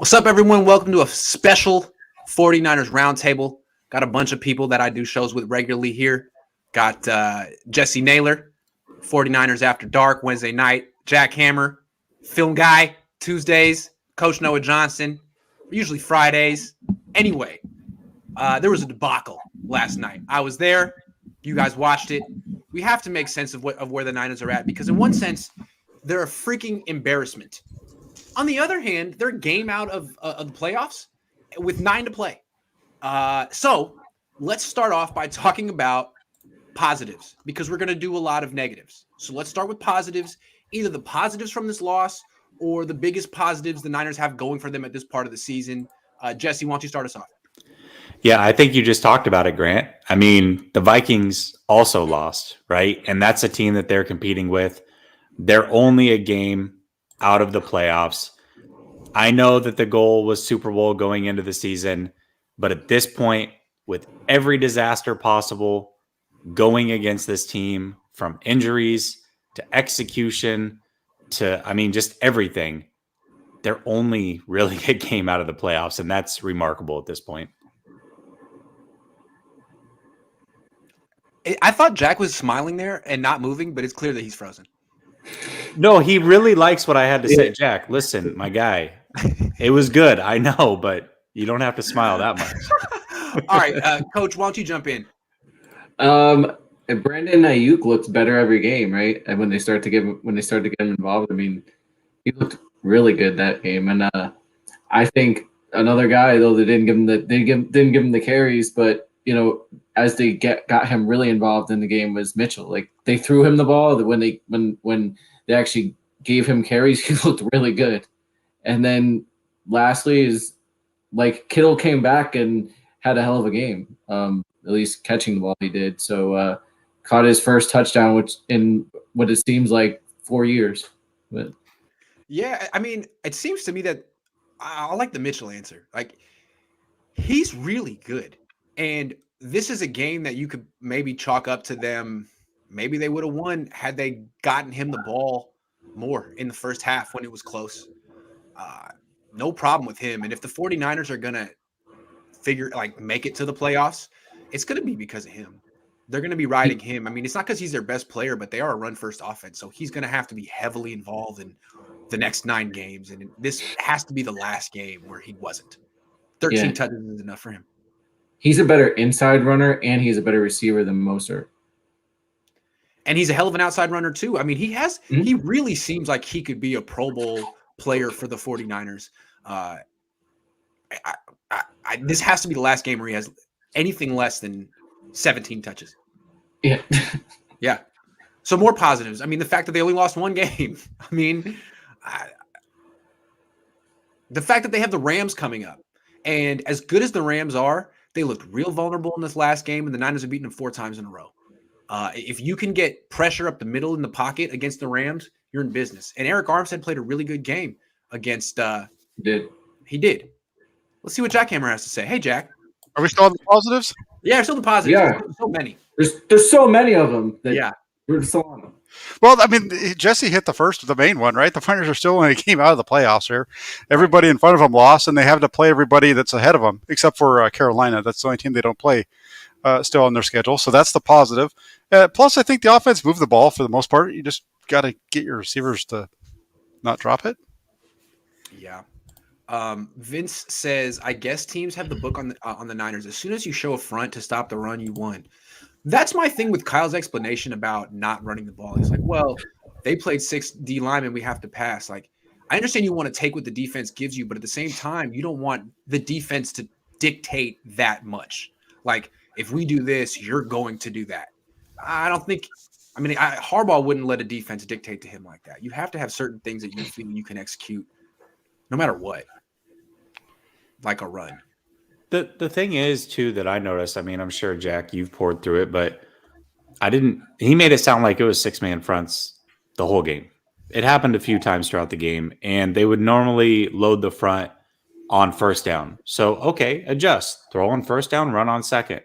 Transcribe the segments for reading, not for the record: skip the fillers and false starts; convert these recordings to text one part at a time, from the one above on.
What's up, everyone? Welcome to a special 49ers Roundtable. Got a bunch of people that I do shows with regularly here. Got Jessie, Naylor, 49ers After Dark, Wednesday night. Jack Hammer, film guy, Tuesdays. Coach Noah Johnston, usually Fridays. Anyway, there was a debacle last night. I was there. You guys watched it. We have to make sense of where the Niners are at because in one sense, they're a freaking embarrassment. On the other hand, they're a game out of the playoffs with 9 to play. So let's start off by talking about positives because we're going to do a lot of negatives. So let's start with positives, either the positives from this loss or the biggest positives the Niners have going for them at this part of the season. Jessie, why don't you start us off? Yeah, I think you just talked about it, Grant. I mean, the Vikings also lost, right? And that's a team that they're competing with. They're only a game out of the playoffs. I know that the goal was Super Bowl going into the season, but at this point, with every disaster possible going against this team, from injuries to execution to, just everything, they're only really a game out of the playoffs, and that's remarkable at this point. I thought Jack was smiling there and not moving, but it's clear that he's frozen. No, he really likes what I had to say. Jack, listen, my guy, it was good. I know, but you don't have to smile that much. All right, Coach, why don't you jump in? And Brandon Ayuk looks better every game, right? And when they start to get him involved, he looked really good that game. And I think another guy though that didn't give him the carries, but as they got him really involved in the game was Mitchell. Like they threw him the ball when they actually gave him carries, he looked really good. And then lastly is like Kittle came back and had a hell of a game. At least catching the ball he did. So caught his first touchdown, which in what it seems like 4 years. But yeah, it seems to me that I like the Mitchell answer. Like he's really good. And this is a game that you could maybe chalk up to them. Maybe they would have won had they gotten him the ball more in the first half when it was close. No problem with him. And if the 49ers are going to make it to the playoffs, it's going to be because of him. They're going to be riding him. It's not because he's their best player, but they are a run-first offense. So he's going to have to be heavily involved in the next 9 games. And this has to be the last game where he wasn't. 13 touches is enough for him. He's a better inside runner, and he's a better receiver than Mostert. And he's a hell of an outside runner, too. He really seems like he could be a Pro Bowl player for the 49ers. This has to be the last game where he has anything less than 17 touches. Yeah. Yeah. So more positives. The fact that they only lost 1 game. The fact that they have the Rams coming up. And as good as the Rams are, they looked real vulnerable in this last game, and the Niners have beaten them 4 times in a row. If you can get pressure up the middle in the pocket against the Rams, you're in business. And Eric Armstead played a really good game against He did. Let's see what Jack Hammer has to say. Hey, Jack. Are we still on the positives? Yeah, we're still the positives. Yeah. There's so many. There's so many of them that we're still on them. Well, Jessie hit the main one, right? The Niners are still in a game out of the playoffs here. Everybody in front of them lost, and they have to play everybody that's ahead of them, except for Carolina. That's the only team they don't play still on their schedule. So that's the positive. Plus, I think the offense moved the ball for the most part. You just got to get your receivers to not drop it. Yeah. Vince says, I guess teams have the book on the Niners. As soon as you show a front to stop the run, you won. That's my thing with Kyle's explanation about not running the ball. He's like, well, they played 6 D linemen. We have to pass. Like, I understand you want to take what the defense gives you, but at the same time, you don't want the defense to dictate that much. Like, if we do this, you're going to do that. I don't think – Harbaugh wouldn't let a defense dictate to him like that. You have to have certain things that you feel you can execute no matter what, like a run. The thing is, too, that I noticed, I'm sure, Jack, you've poured through it, but he made it sound like it was 6-man fronts the whole game. It happened a few times throughout the game, and they would normally load the front on first down. So, okay, adjust. Throw on first down, run on second.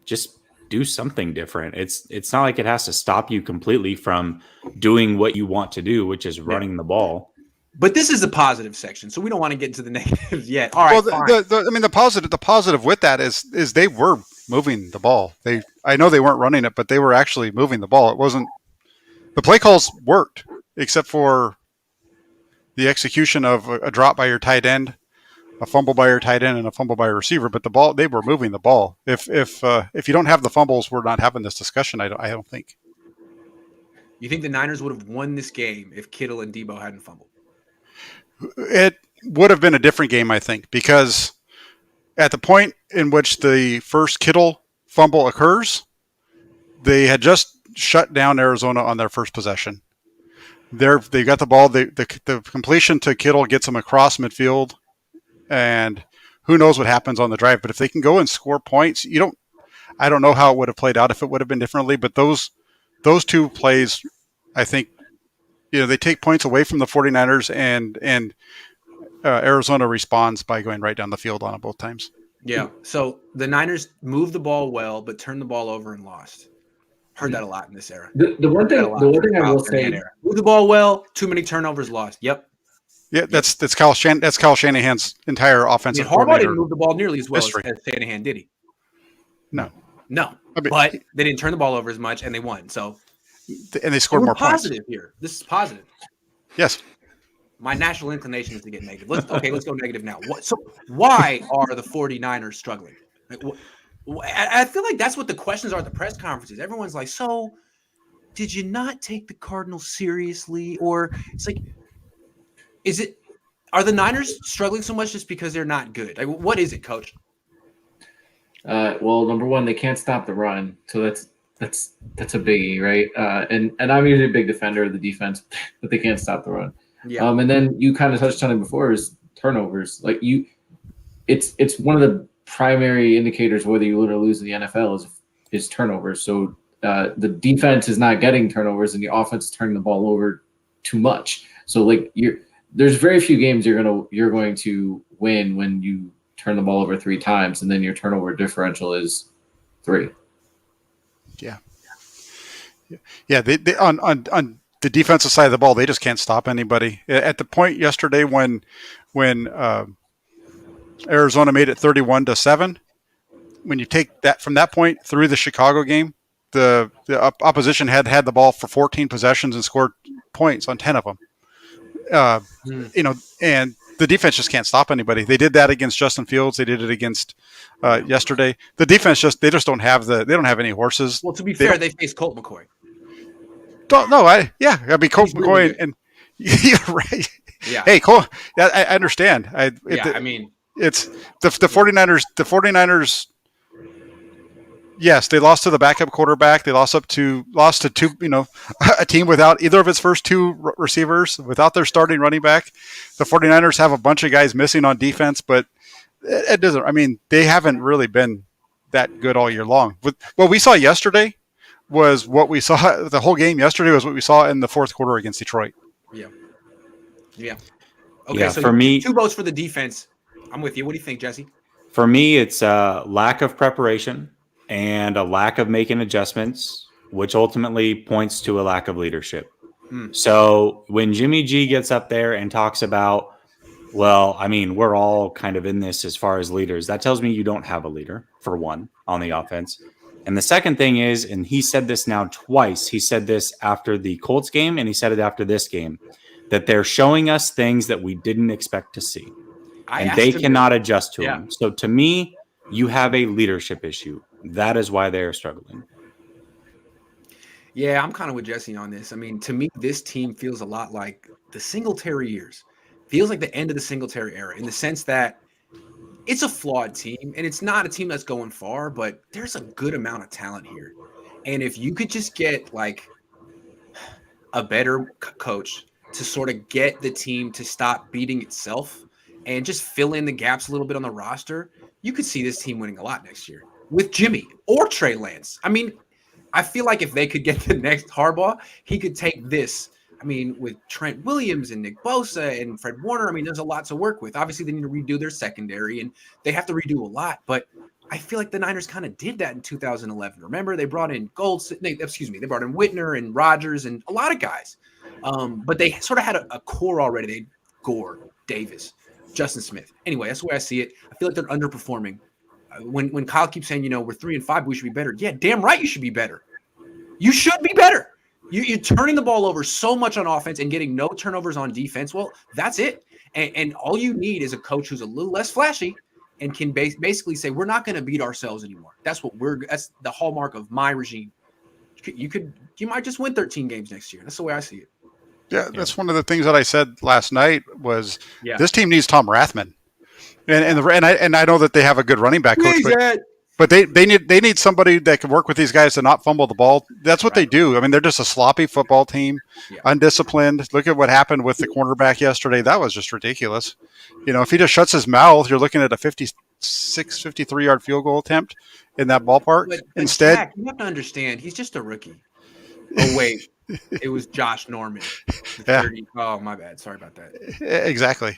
Just do something different. It's not like it has to stop you completely from doing what you want to do, which is running the ball. But this is a positive section, so we don't want to get into the negatives yet. All right, Well, fine. the positive with that is they were moving the ball. I know they weren't running it, but they were actually moving the ball. It wasn't the play calls worked, except for the execution of a drop by your tight end, a fumble by your tight end, and a fumble by a receiver. But the ball, they were moving the ball. If you don't have the fumbles, we're not having this discussion. I don't think. You think the Niners would have won this game if Kittle and Debo hadn't fumbled? It would have been a different game, I think, because at the point in which the first Kittle fumble occurs, they had just shut down Arizona on their first possession. They got the ball. The completion to Kittle gets them across midfield, and who knows what happens on the drive. But if they can go and score points, I don't know how it would have played out if it would have been differently. But those two plays, I think, they take points away from the 49ers, and Arizona responds by going right down the field on it both times. Yeah. So the Niners moved the ball well, but turned the ball over and lost. Heard that a lot in this era. The one thing I will say, move the ball well, too many turnovers lost. Yep. Yeah, that's Kyle Shanahan's entire offensive. Harbaugh didn't move the ball nearly as well history. as Shanahan, did he? No. But they didn't turn the ball over as much, and they won. So, and they scored more points. Positive here. This is positive. Yes. My natural inclination is to get negative. Let's go negative now. Why are the 49ers struggling? I feel like that's what the questions are at the press conferences. Everyone's like, so did you not take the Cardinals seriously? Or it's like, are the Niners struggling so much just because they're not good? Like, what is it, Coach? Well, number one, they can't stop the run. So that's a biggie, right? And I'm usually a big defender of the defense, but they can't stop the run. Yeah. And then you kind of touched on it before, is turnovers. Like it's one of the primary indicators whether you win or lose in the NFL is turnovers. So the defense is not getting turnovers, and the offense is turning the ball over too much. So like there's very few games you're going to win when you turn the ball over 3 times, and then your turnover differential is 3. Yeah. They on the defensive side of the ball, they just can't stop anybody. At the point yesterday when Arizona made it 31-7, when you take that from that point through the Chicago game, the opposition had the ball for 14 possessions and scored points on 10 of them. And the defense just can't stop anybody. They did that against Justin Fields. They did it against yesterday. The defense they don't have any horses. Well, to be fair, they faced Colt McCoy. Colt McCoy and yeah, right. Yeah. Hey, Cole, I understand. It's the 49ers. The 49ers. Yes, they lost to the backup quarterback. They lost to two. A team without either of its first 2 receivers, without their starting running back. The 49ers have a bunch of guys missing on defense, but it doesn't. I mean, they haven't really been that good all year long. What we saw yesterday was what we saw. The whole game yesterday was what we saw in the fourth quarter against Detroit. Yeah. Okay, yeah, so for me, 2 votes for the defense. I'm with you. What do you think, Jesse? For me, it's a lack of preparation and a lack of making adjustments, which ultimately points to a lack of leadership. So when Jimmy G gets up there and talks about, well, I mean, we're all kind of in this as far as leaders, that tells me you don't have a leader, for one, on the offense. And the second thing is, and he said this now twice, he said this after the Colts game and he said it after this game, that they're showing us things that we didn't expect to see. And they cannot adjust to them. So to me, you have a leadership issue. That is why they are struggling. Yeah, I'm kind of with Jesse on this. I mean, to me, this team feels a lot like the Singletary years. Feels like the end of the Singletary era in the sense that it's a flawed team, and it's not a team that's going far, but there's a good amount of talent here. And if you could just get like a better coach to sort of get the team to stop beating itself and just fill in the gaps a little bit on the roster, you could see this team winning a lot next year with Jimmy or Trey Lance. I mean, I feel like if they could get the next Harbaugh, he could take this. I mean, with Trent Williams and Nick Bosa and Fred Warner, I mean, there's a lot to work with. Obviously, they need to redo their secondary, and they have to redo a lot. But I feel like the Niners kind of did that in 2011. Remember, they brought in they brought in Whitner and Rodgers and a lot of guys. But they sort of had a core already. They Gore, Davis, Justin Smith. Anyway, that's the way I see it. I feel like they're underperforming. When Kyle keeps saying, we're 3-5, we should be better. Yeah, damn right you should be better. You should be better. You're turning the ball over so much on offense and getting no turnovers on defense. Well, that's it. And all you need is a coach who's a little less flashy and can basically say, we're not going to beat ourselves anymore. That's the hallmark of my regime. You might just win 13 games next year. That's the way I see it. Yeah, that's one of the things that I said last night was this team needs Tom Rathman. And I know that they have a good running back coach, but they need somebody that can work with these guys to not fumble the ball. That's what they do. I mean, they're just a sloppy football team, undisciplined. Look at what happened with the cornerback yesterday. That was just ridiculous. If he just shuts his mouth, you're looking at a 53-yard field goal attempt in that ballpark. But Instead, Jack, you have to understand, he's just a rookie. Oh, wait. It was Josh Norman. Oh, my bad. Sorry about that. Exactly.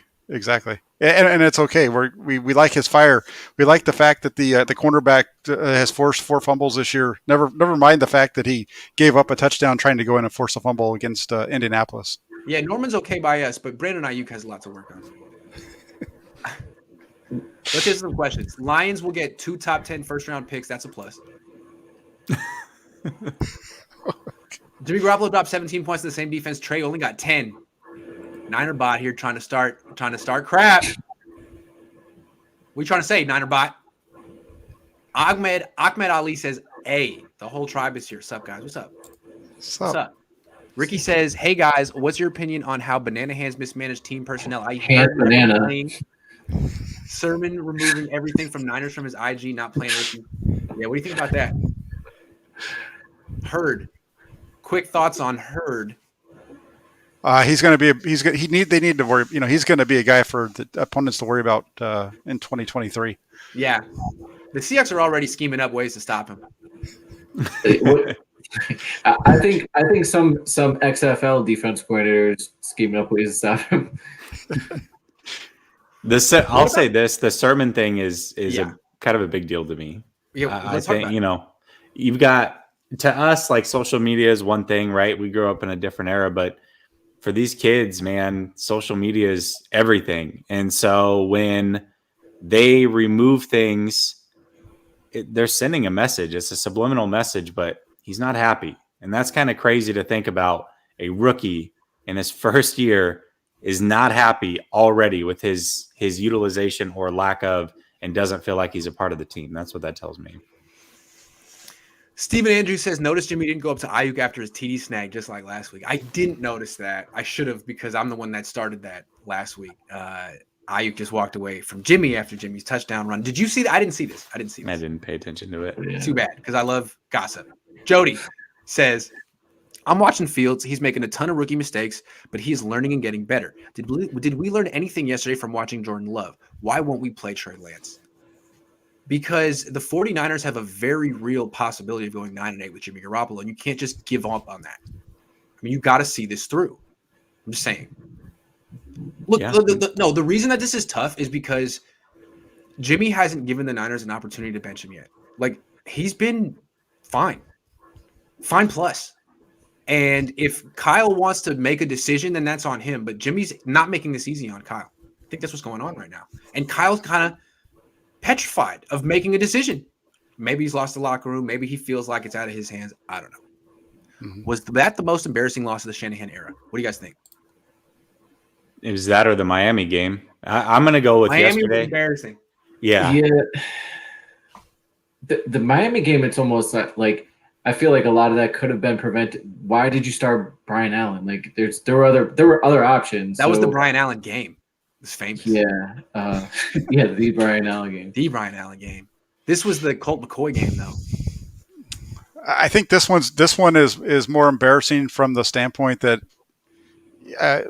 And it's okay. We like his fire. We like the fact that the cornerback has forced 4 fumbles this year. Never mind the fact that he gave up a touchdown trying to go in and force a fumble against Indianapolis. Yeah, Norman's okay by us, but Brandon Ayuk has a lot to work on. Let's answer some questions. Lions will get 2 top 10 first-round picks. That's a plus. Jimmy Garoppolo dropped 17 points in the same defense. Trey only got 10. Niner bot here trying to start crap. What are you trying to say, Niner bot? Ahmed Ali says, hey, the whole tribe is here. What's up, guys? What's up? What's up? Ricky says, hey, guys, what's your opinion on how Banana Hands mismanaged team personnel? I heard Banana. Sermon removing everything from Niners from his IG, not playing Ricky. Yeah, what do you think about that? Hurd. Quick thoughts on Hurd. They need to worry. He's going to be a guy for the opponents to worry about in 2023. Yeah, the Seahawks are already scheming up ways to stop him. I think some XFL defense coordinators scheming up ways to stop him. I'll say this: the Sermon thing is a kind of a big deal to me. Yeah, I think you've got, to us, like, social media is one thing, right? We grew up in a different era, but for these kids, man, social media is everything. And so when they remove things, they're sending a message. It's a subliminal message, but he's not happy. And that's kind of crazy to think about. A rookie in his first year is not happy already with his utilization or lack of, and doesn't feel like he's a part of the team. That's what that tells me. Stephen Andrews says, notice Jimmy didn't go up to Ayuk after his TD snag, just like last week. I didn't notice that. I should have, because I'm the one that started that last week. Ayuk just walked away from Jimmy after Jimmy's touchdown run. Did you see that? I didn't see this. I didn't pay attention to it. Yeah. Too bad, because I love gossip. Jody says, I'm watching Fields. He's making a ton of rookie mistakes, but he is learning and getting better. Did we learn anything yesterday from watching Jordan Love? Why won't we play Trey Lance? Because the 49ers have a very real possibility of going 9-8 with Jimmy Garoppolo, and you can't just give up on that. I mean, you got to see this through. I'm just saying. Look, the reason that this is tough is because Jimmy hasn't given the Niners an opportunity to bench him yet. Like, he's been fine plus. And if Kyle wants to make a decision, then that's on him. But Jimmy's not making this easy on Kyle. I think that's what's going on right now. And Kyle's kind of petrified of making a decision. Maybe he's lost the locker room. Maybe he feels like it's out of his hands. I don't know. Mm-hmm. Was that the most embarrassing loss of the Shanahan era? What do you guys think? It was that or the Miami game. I'm going to go with Miami yesterday. Was embarrassing. Yeah. The Miami game, it's almost like I feel like a lot of that could have been prevented. Why did you start Brian Allen? Like, there were other options. That was the Brian Allen game. It's famous. Yeah. The Brian Allen game. The Brian Allen game. This was the Colt McCoy game, though. I think this one is more embarrassing from the standpoint that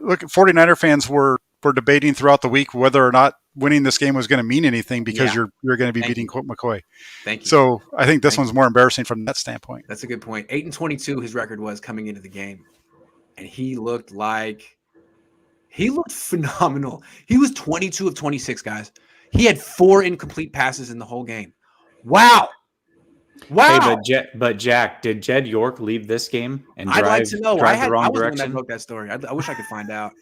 look, 49er fans were debating throughout the week whether or not winning this game was going to mean anything because you're going to be beating Colt McCoy. Thank you. So I think this one's more embarrassing from that standpoint. That's a good point. 8-22 his record was coming into the game, and he looked phenomenal. He was 22 of 26, guys. He had 4 incomplete passes in the whole game. Wow. Hey, but Jack, did Jed York leave this game and drive the wrong direction? I wrote that story. I wish I could find out.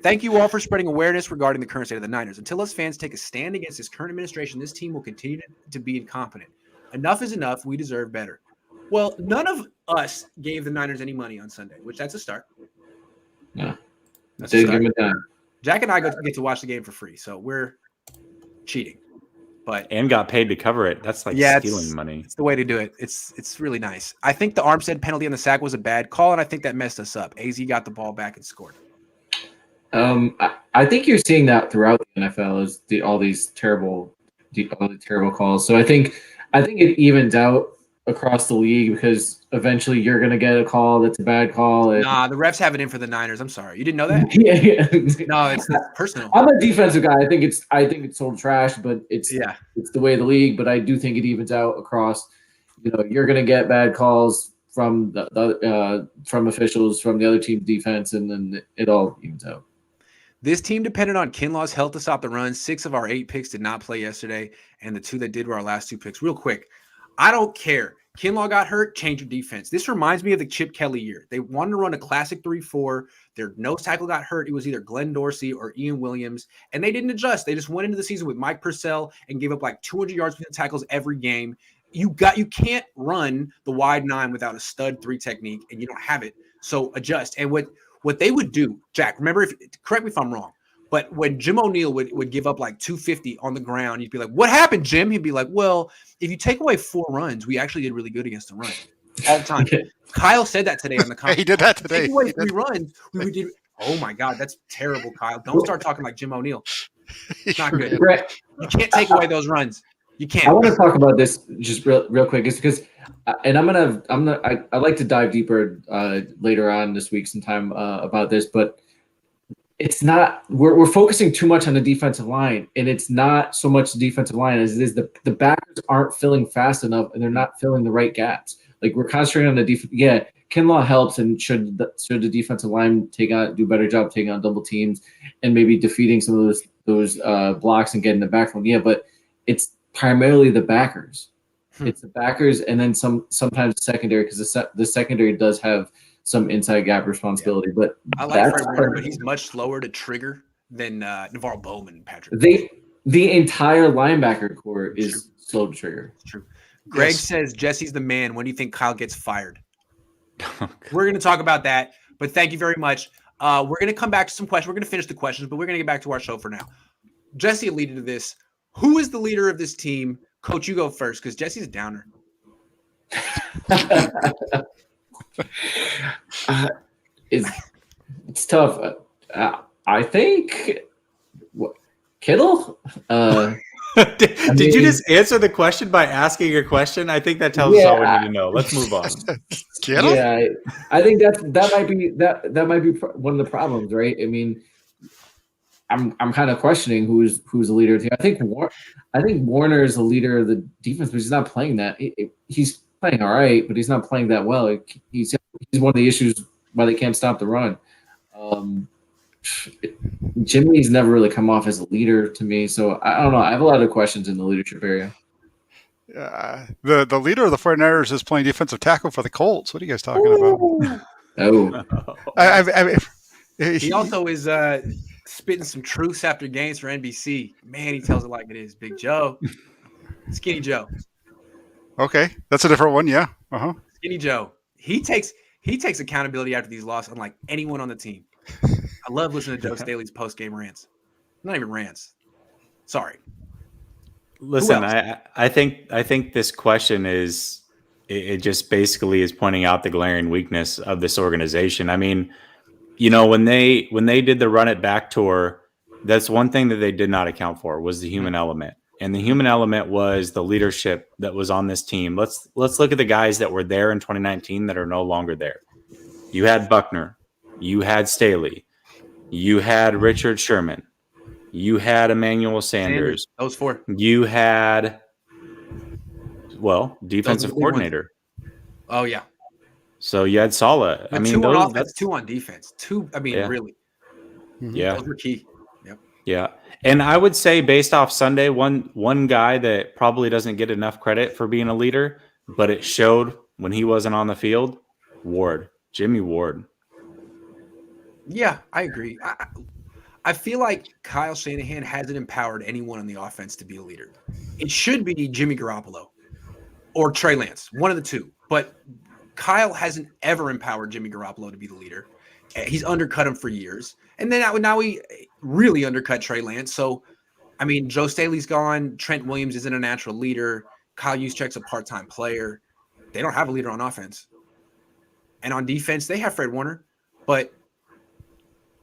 Thank you all for spreading awareness regarding the current state of the Niners. Until us fans take a stand against this current administration, this team will continue to be incompetent. Enough is enough. We deserve better. Well, none of us gave the Niners any money on Sunday, which that's a start. Yeah. That's Didn't give him a dime. Jack and I get to watch the game for free, so we're cheating. But And got paid to cover it. That's like stealing money. It's the way to do it. It's really nice. I think the Armstead penalty on the sack was a bad call, and I think that messed us up. AZ got the ball back and scored. I think you're seeing that throughout the NFL is all these terrible calls. So I think it evens out across the league because eventually you're going to get a call that's a bad call. Nah, the refs have it in for the Niners. I'm sorry, you didn't know that? Yeah. No, it's not personal. I'm a defensive guy. I think it's total trash, but it's the way of the league. But I do think it evens out across. You're going to get bad calls from from officials from the other team's defense, and then it all evens out. This team depended on Kinlaw's health to stop the run. 6 of our 8 picks did not play yesterday, and the 2 that did were our last 2 picks. Real quick, I don't care. Kinlaw got hurt, change your defense. This reminds me of the Chip Kelly year. They wanted to run a classic 3-4. Their nose tackle got hurt. It was either Glenn Dorsey or Ian Williams, and they didn't adjust. They just went into the season with Mike Purcell and gave up like 200 yards between tackles every game. You can't run the wide 9 without a stud 3 technique, and you don't have it. So adjust. And what they would do, Jack, remember, correct me if I'm wrong, but when Jim O'Neill would give up like 250 on the ground, you'd be like, what happened, Jim? He'd be like, well, if you take away 4 runs, we actually did really good against the run all the time. Kyle said that today on the conference. He did that today. Take away 3 runs, we did. Oh, my God, that's terrible, Kyle. Don't start talking like Jim O'Neill. It's not good. You can't take away those runs. You can't. I want to talk about this just real quick, is because, and I'd like to dive deeper later on this week sometime about this, but it's not. We're focusing too much on the defensive line, and it's not so much the defensive line as it is the backers aren't filling fast enough, and they're not filling the right gaps. Like, we're concentrating on the defense. Yeah, Kinlaw helps, and should the defensive line do a better job taking on double teams and maybe defeating some of those blocks and getting the backfield. Yeah, but it's primarily the backers. It's the backers, and then sometimes the secondary, because the secondary does have some inside gap responsibility. Yeah. But I like Fred Warner, but he's much slower to trigger than Navarro Bowman and Patrick. The entire linebacker core is slow to trigger. It's true. Greg says Jesse's the man. When do you think Kyle gets fired? We're going to talk about that, but thank you very much. We're going to come back to some questions. We're going to finish the questions, but we're going to get back to our show for now. Jesse alluded to this. Who is the leader of this team? Coach, you go first, because Jesse's a downer. It's tough. I think Kittle. Did you just answer the question by asking your question? I think that tells us all we need to know. Let's move on. Kittle? Yeah, I think that might be one of the problems, right? I mean, I'm kind of questioning who's the leader of the team. I think Warner is the leader of the defense, but he's not playing that. He's playing all right, but he's not playing that well. He's one of the issues why they can't stop the run. Jimmy's never really come off as a leader to me, so I don't know. I have a lot of questions in the leadership area. The leader of the 49ers is playing defensive tackle for the Colts. What are you guys talking about? Oh. He also is spitting some truths after games for NBC. Man, he tells it like it is. Big Joe. Skinny Joe. Okay. That's a different one, yeah. Uh-huh. Skinny Joe. He takes accountability after these losses, unlike anyone on the team. I love listening to Joe Staley's post-game rants. Not even rants. Sorry. Listen, I think this question is it just basically is pointing out the glaring weakness of this organization. I mean, when they did the Run It Back tour, that's one thing that they did not account for was the human element. And the human element was the leadership that was on this team. Let's look at the guys that were there in 2019 that are no longer there. You had Buckner, you had Staley, you had Richard Sherman, you had Emmanuel Sanders. Those 4. You had defensive coordinator. Oh yeah. So you had Saleh. I mean, 2 on offense, 2 on defense. 2. I mean, really. Yeah. Those were key. Yep. Yeah. And I would say based off Sunday, one guy that probably doesn't get enough credit for being a leader, but it showed when he wasn't on the field, Jimmy Ward. Yeah, I agree. I feel like Kyle Shanahan hasn't empowered anyone on the offense to be a leader. It should be Jimmy Garoppolo or Trey Lance, one of the two. But Kyle hasn't ever empowered Jimmy Garoppolo to be the leader. He's undercut him for years. And then now he really undercut Trey Lance. So, I mean, Joe Staley's gone. Trent Williams isn't a natural leader. Kyle Juszczyk's a part-time player. They don't have a leader on offense. And on defense, they have Fred Warner. But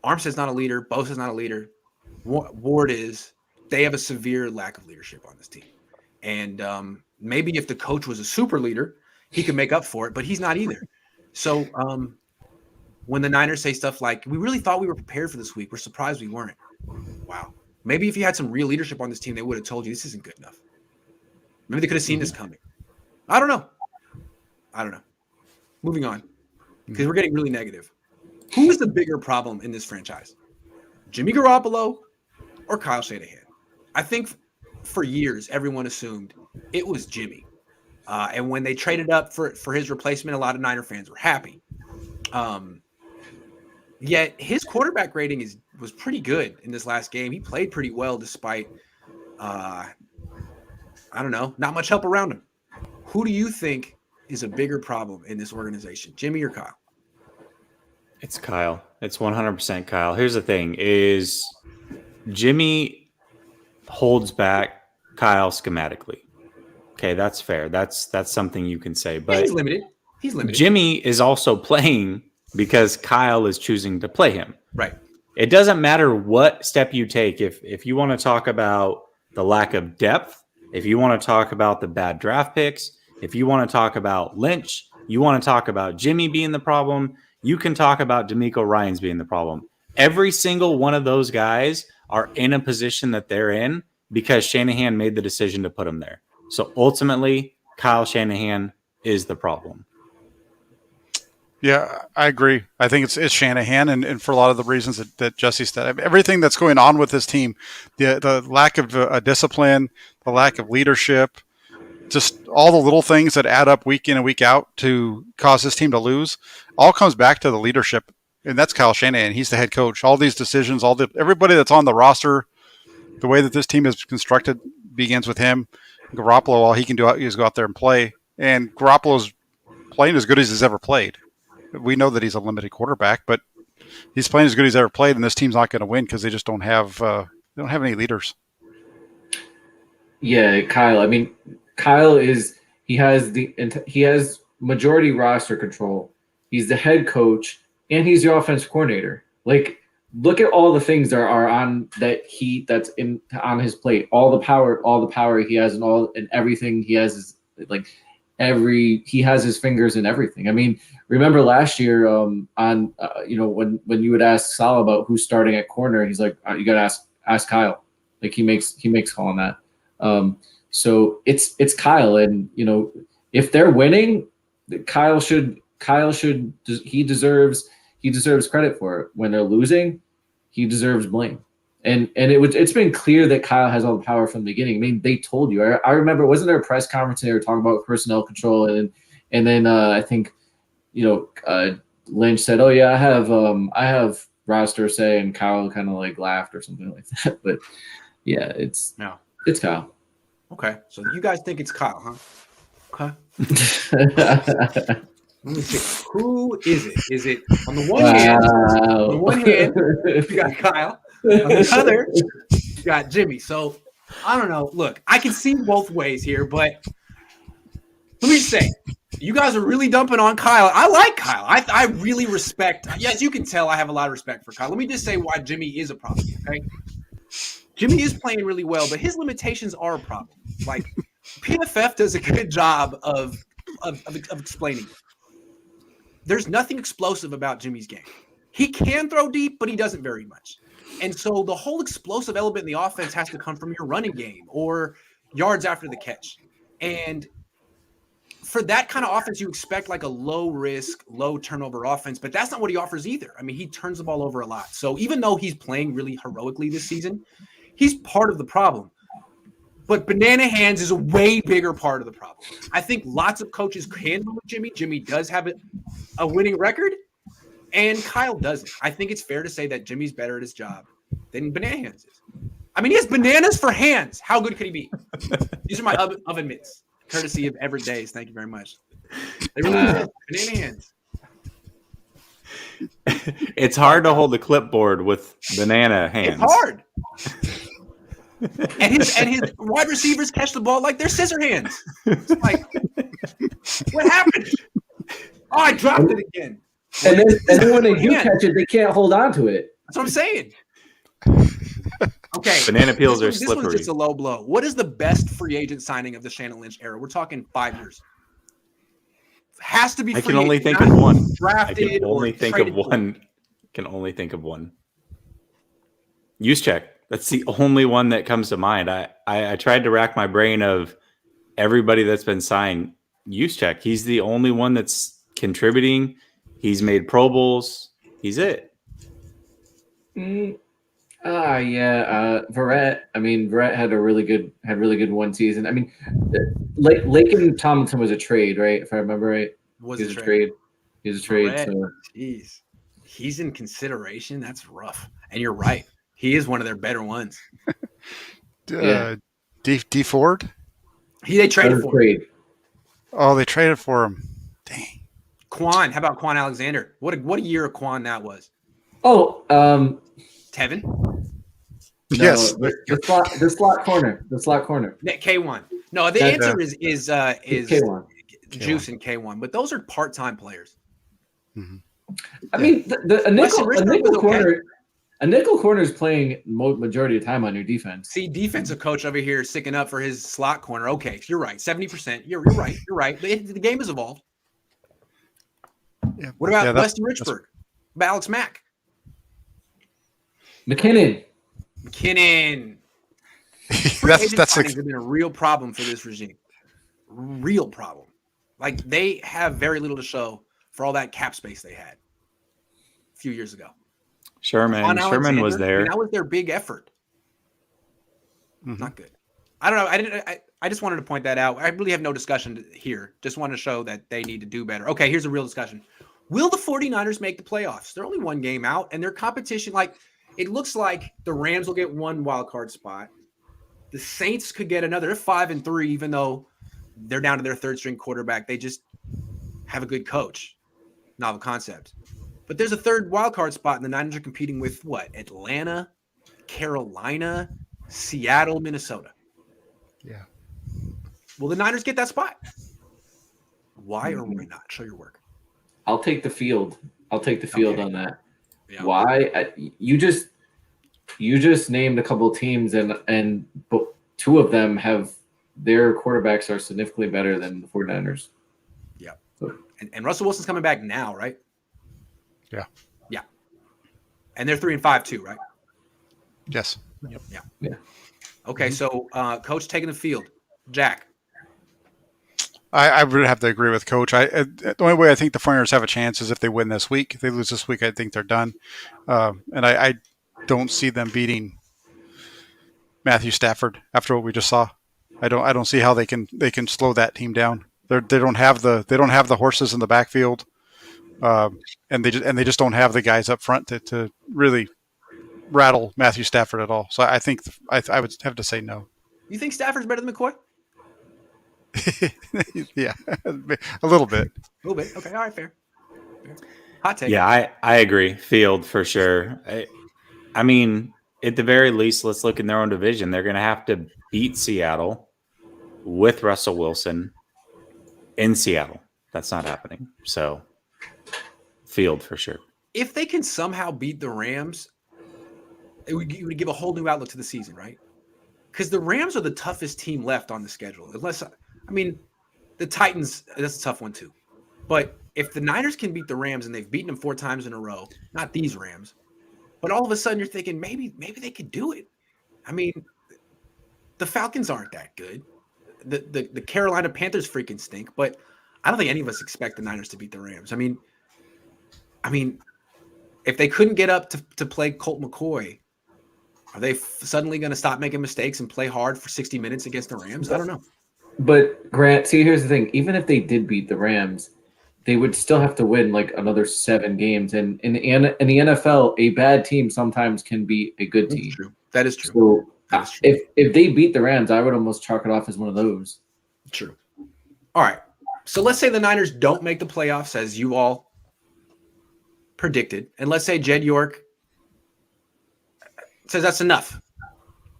Armstead's not a leader. Bosa's not a leader. Ward is. They have a severe lack of leadership on this team. And maybe if the coach was a super leader, he could make up for it, but he's not either. So when the Niners say stuff like, we really thought we were prepared for this week, we're surprised we weren't. Wow. Maybe if you had some real leadership on this team, they would have told you this isn't good enough. Maybe they could have seen this coming. I don't know. Moving on, because we're getting really negative. Who is the bigger problem in this franchise? Jimmy Garoppolo or Kyle Shanahan? I think for years, everyone assumed it was Jimmy. And when they traded up for his replacement, a lot of Niner fans were happy. Yet his quarterback rating was pretty good in this last game. He played pretty well despite, not much help around him. Who do you think is a bigger problem in this organization, Jimmy or Kyle? It's Kyle. It's 100% Kyle. Here's the thing is Jimmy holds back Kyle schematically. Okay, that's fair. That's something you can say. But yeah, he's limited. Jimmy is also playing because Kyle is choosing to play him. Right. It doesn't matter what step you take. If you want to talk about the lack of depth, if you want to talk about the bad draft picks, if you want to talk about Lynch, you want to talk about Jimmy being the problem, you can talk about DeMeco Ryans being the problem. Every single one of those guys are in a position that they're in because Shanahan made the decision to put them there. So ultimately, Kyle Shanahan is the problem. Yeah, I agree. I think it's Shanahan, and for a lot of the reasons that Jesse said. I mean, everything that's going on with this team, the lack of discipline, the lack of leadership, just all the little things that add up week in and week out to cause this team to lose, all comes back to the leadership, and that's Kyle Shanahan. He's the head coach. All these decisions, everybody that's on the roster, the way that this team is constructed begins with him. Garoppolo, all he can do is go out there and play, and Garoppolo's playing as good as he's ever played. We know that he's a limited quarterback, but he's playing as good as he's ever played, and this team's not going to win because they just don't have any leaders. Yeah, Kyle. I mean, Kyle he has majority roster control. He's the head coach and he's the offensive coordinator. Like, look at all the things that are on his plate. All the power he has, and everything he has is like he has his fingers in everything. I mean, remember last year when you would ask Sal about who's starting at corner, he's like, you got to ask Kyle. Like he makes call on that. So it's Kyle, and if they're winning, Kyle deserves credit for it. When they're losing, he deserves blame. And it's been clear that Kyle has all the power from the beginning. I mean, they told you. I remember, wasn't there a press conference and they were talking about personnel control, and then I think Lynch said, "Oh yeah, I have roster say," and Kyle kind of like laughed or something like that. But yeah, it's Kyle. Okay, so you guys think it's Kyle, huh? Okay. Let me see. Who is it? Is it on the one hand, you got Kyle. On the other, you got Jimmy. So I don't know. Look, I can see both ways here, but let me say, you guys are really dumping on Kyle. I like Kyle. I really respect. Yes, you can tell I have a lot of respect for Kyle. Let me just say why Jimmy is a problem. Okay, Jimmy is playing really well, but his limitations are a problem. Like PFF does a good job of explaining it. There's nothing explosive about Jimmy's game. He can throw deep, but he doesn't very much. And so the whole explosive element in the offense has to come from your running game or yards after the catch. And for that kind of offense, you expect like a low risk, low turnover offense, but that's not what he offers either. I mean, he turns the ball over a lot. So even though he's playing really heroically this season, he's part of the problem. But banana hands is a way bigger part of the problem. I think lots of coaches can move Jimmy. Jimmy does have a winning record, and Kyle doesn't. I think it's fair to say that Jimmy's better at his job. than banana hands is. I mean, he has bananas for hands. How good could he be? These are my oven mitts, courtesy of Everydays. Thank you very much. They really are banana hands. It's hard to hold a clipboard with banana hands. It's hard. and his wide receivers catch the ball like they're scissor hands. It's like, what happened? Oh, I dropped it again. And then when they do catch it, they can't hold on to it. That's what I'm saying. Okay. Banana peels are This slippery. one's just a low blow. What is the best free agent signing of the Shannon Lynch era? We're talking 5 years. Has to be free I can only agent, think of one. I drafted can only or think traded of for. one. Can only think of one. Use check. That's the only one that comes to mind. I tried to rack my brain of everybody that's been signed. Use check. He's the only one that's contributing. He's made Pro Bowls. He's it. Verrett. I mean, Verrett had really good one season. I mean, Laken Tomlinson was a trade, right? If I remember right, he was a trade. He was a trade. Verrett, So jeez, he's in consideration. That's rough. And you're right. He is one of their better ones. D Ford. They traded for him. Oh, they traded for him. Dang. Quan. How about Quan Alexander? What a year of Quan that was. Oh, Tevin. no, Yes. the slot corner. K1. No, the answer is K1. Juice and K1, but those are part-time players. Mm-hmm. I mean, a nickel corner is playing majority of the time on your defense. See, defensive coach over here sticking up for his slot corner. Okay, you're right. 70%. You're right. You're right. The game has evolved. Yeah. What about Yeah, Weston Richburg? What about Alex Mack? McKinnon. that's Has been a real problem for this regime. Real problem. Like, they have very little to show for all that cap space they had a few years ago. Sherman was there. That was their big effort. Mm-hmm. Not good. I don't know. I just wanted to point that out. I really have no discussion here. Just want to show that they need to do better. Okay, here's a real discussion. Will the 49ers make the playoffs? They're only one game out, and their competition, like, it looks like the Rams will get one wild card spot. The Saints could get another. They're 5-3, even though they're down to their third string quarterback. They just have a good coach. Novel concept. But there's a third wild card spot, and the Niners are competing with what? Atlanta, Carolina, Seattle, Minnesota. Yeah. Will the Niners get that spot? Why or why not? Show your work. I'll take the field. On that. Yeah. Why? You just named a couple of teams, and two of them have their quarterbacks are significantly better than the 49ers. Yeah. So, And Russell Wilson's coming back now, right? Yeah. Yeah. And they're 3-5 too, right? Yes. Yep. yeah. Okay, so coach taking the field. Jack. I would have to agree with Coach. The only way I think the 49ers have a chance is if they win this week. If they lose this week, I think they're done. And I don't see them beating Matthew Stafford after what we just saw. I don't see how they can slow that team down. They don't have the horses in the backfield, and they just don't have the guys up front to really rattle Matthew Stafford at all. So I think I would have to say no. You think Stafford's better than McCoy? Yeah, a little bit. A little bit. Okay, all right, fair. Hot take. Yeah, I agree. Field for sure. I mean, at the very least, let's look in their own division. They're going to have to beat Seattle with Russell Wilson in Seattle. That's not happening. So, Field for sure. If they can somehow beat the Rams, it would give a whole new outlook to the season, right? Because the Rams are the toughest team left on the schedule. The Titans, that's a tough one too. But if the Niners can beat the Rams, and they've beaten them 4 times in a row, not these Rams, but all of a sudden you're thinking maybe they could do it. I mean, the Falcons aren't that good. The Carolina Panthers freaking stink, but I don't think any of us expect the Niners to beat the Rams. I mean, if they couldn't get up to play Colt McCoy, are they suddenly going to stop making mistakes and play hard for 60 minutes against the Rams? I don't know. But Grant, see, here's the thing. Even if they did beat the Rams, they would still have to win like another 7 games. And in the NFL, a bad team sometimes can be a good team. True. That is true. So That is true. if they beat the Rams, I would almost chalk it off as one of those. True. All right. So let's say the Niners don't make the playoffs as you all predicted. And let's say Jed York says that's enough.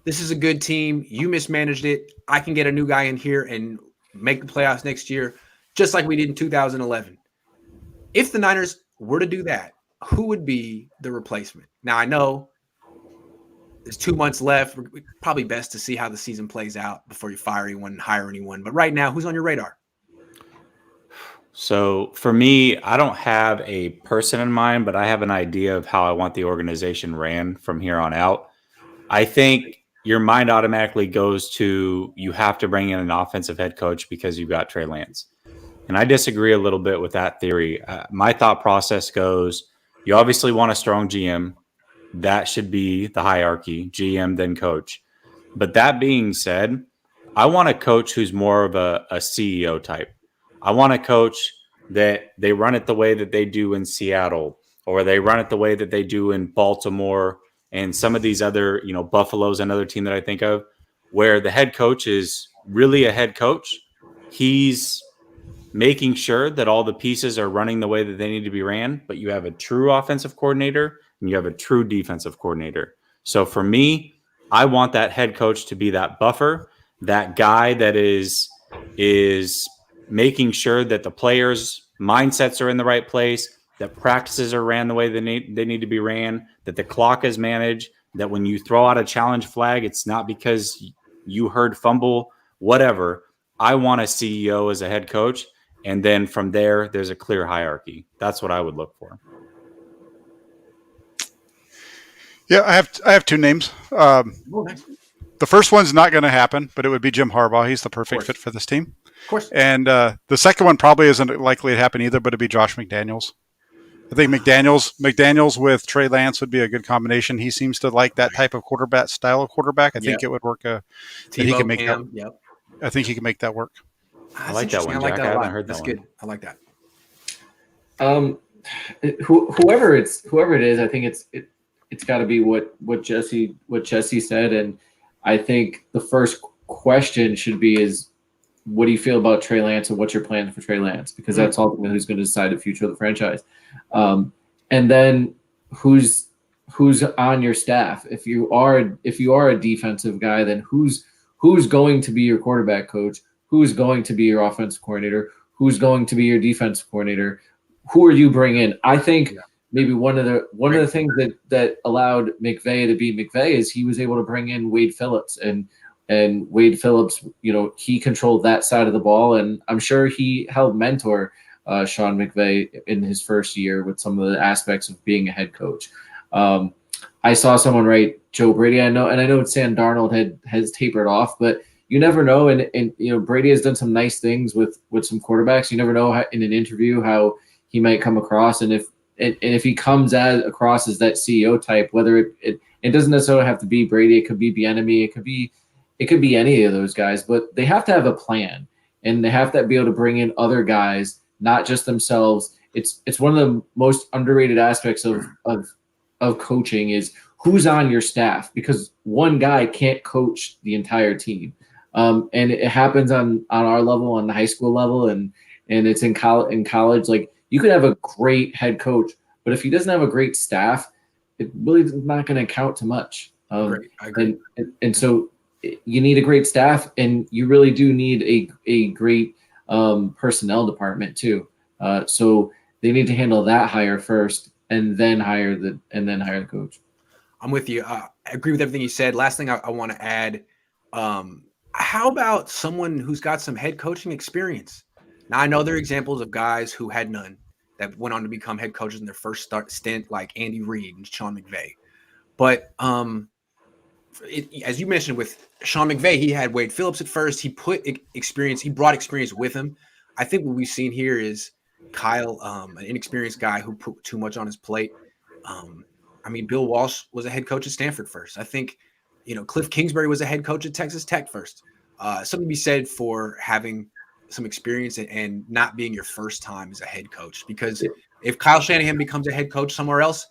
This is a good team. You mismanaged it. I can get a new guy in here and make the playoffs next year, just like we did in 2011. If the Niners were to do that, who would be the replacement? Now, I know there's 2 months left. Probably best to see how the season plays out before you fire anyone and hire anyone. But right now, who's on your radar? So for me, I don't have a person in mind, but I have an idea of how I want the organization ran from here on out. I think your mind automatically goes to you have to bring in an offensive head coach because you've got Trey Lance. And I disagree a little bit with that theory. My thought process goes, you obviously want a strong GM. That should be the hierarchy, GM then coach. But that being said, I want a coach who's more of a CEO type. I want a coach that they run it the way that they do in Seattle, or they run it the way that they do in Baltimore and some of these other, Buffalo's another team that I think of, where the head coach is really a head coach. He's making sure that all the pieces are running the way that they need to be ran, but you have a true offensive coordinator and you have a true defensive coordinator. So for me, I want that head coach to be that buffer, that guy that is making sure that the players' mindsets are in the right place, that practices are ran the way they need to be ran, that the clock is managed, that when you throw out a challenge flag, it's not because you heard fumble, whatever. I want a CEO as a head coach, and then from there, there's a clear hierarchy. That's what I would look for. Yeah, I have 2 names. The first one's not going to happen, but it would be Jim Harbaugh. He's the perfect fit for this team. Of course. And the second one probably isn't likely to happen either, but it'd be Josh McDaniels. I think McDaniels with Trey Lance would be a good combination. He seems to like that type of style of quarterback. I think it would work. That he can make that. Yep. I think he can make that work. I like that one, Jack. I haven't heard that one. Good. I like that. Whoever it is, I think it's got to be what Jessie said, and I think the first question should be is, what do you feel about Trey Lance and what's your plan for Trey Lance? Because that's ultimately who's going to decide the future of the franchise. And then who's on your staff? If you are a defensive guy, then who's going to be your quarterback coach? Who's going to be your offensive coordinator? Who's going to be your defensive coordinator? Who are you bringing in? I think maybe one of the things that allowed McVay to be McVay is he was able to bring in Wade Phillips, and Wade Phillips, he controlled that side of the ball, and I'm sure he helped mentor Sean McVay in his first year with some of the aspects of being a head coach. I saw someone write Joe Brady. I know Sam Darnold has tapered off, but you never know. And Brady has done some nice things with some quarterbacks. You never know in an interview how he might come across, and if he comes across as that CEO type, whether it doesn't necessarily have to be Brady, it could be Bieniemy, it could be any of those guys, but they have to have a plan, and they have to be able to bring in other guys, not just themselves. It's one of the most underrated aspects of coaching is who's on your staff, because one guy can't coach the entire team. And it happens on our level, on the high school level, and it's in college. Like, you could have a great head coach, but if he doesn't have a great staff, it really is not going to count to much. I agree. And so you need a great staff, and you really do need a great personnel department too. So they need to handle that hire first, and then hire the coach. I'm with you. I agree with everything you said. Last thing I want to add, how about someone who's got some head coaching experience? Now, I know there are examples of guys who had none that went on to become head coaches in their first stint, like Andy Reid and Sean McVay. But as you mentioned with Sean McVay, he had Wade Phillips at first. He brought experience with him. I think what we've seen here is Kyle, an inexperienced guy who put too much on his plate. Bill Walsh was a head coach at Stanford first. I think, Cliff Kingsbury was a head coach at Texas Tech first. Something to be said for having some experience and not being your first time as a head coach. Because if Kyle Shanahan becomes a head coach somewhere else,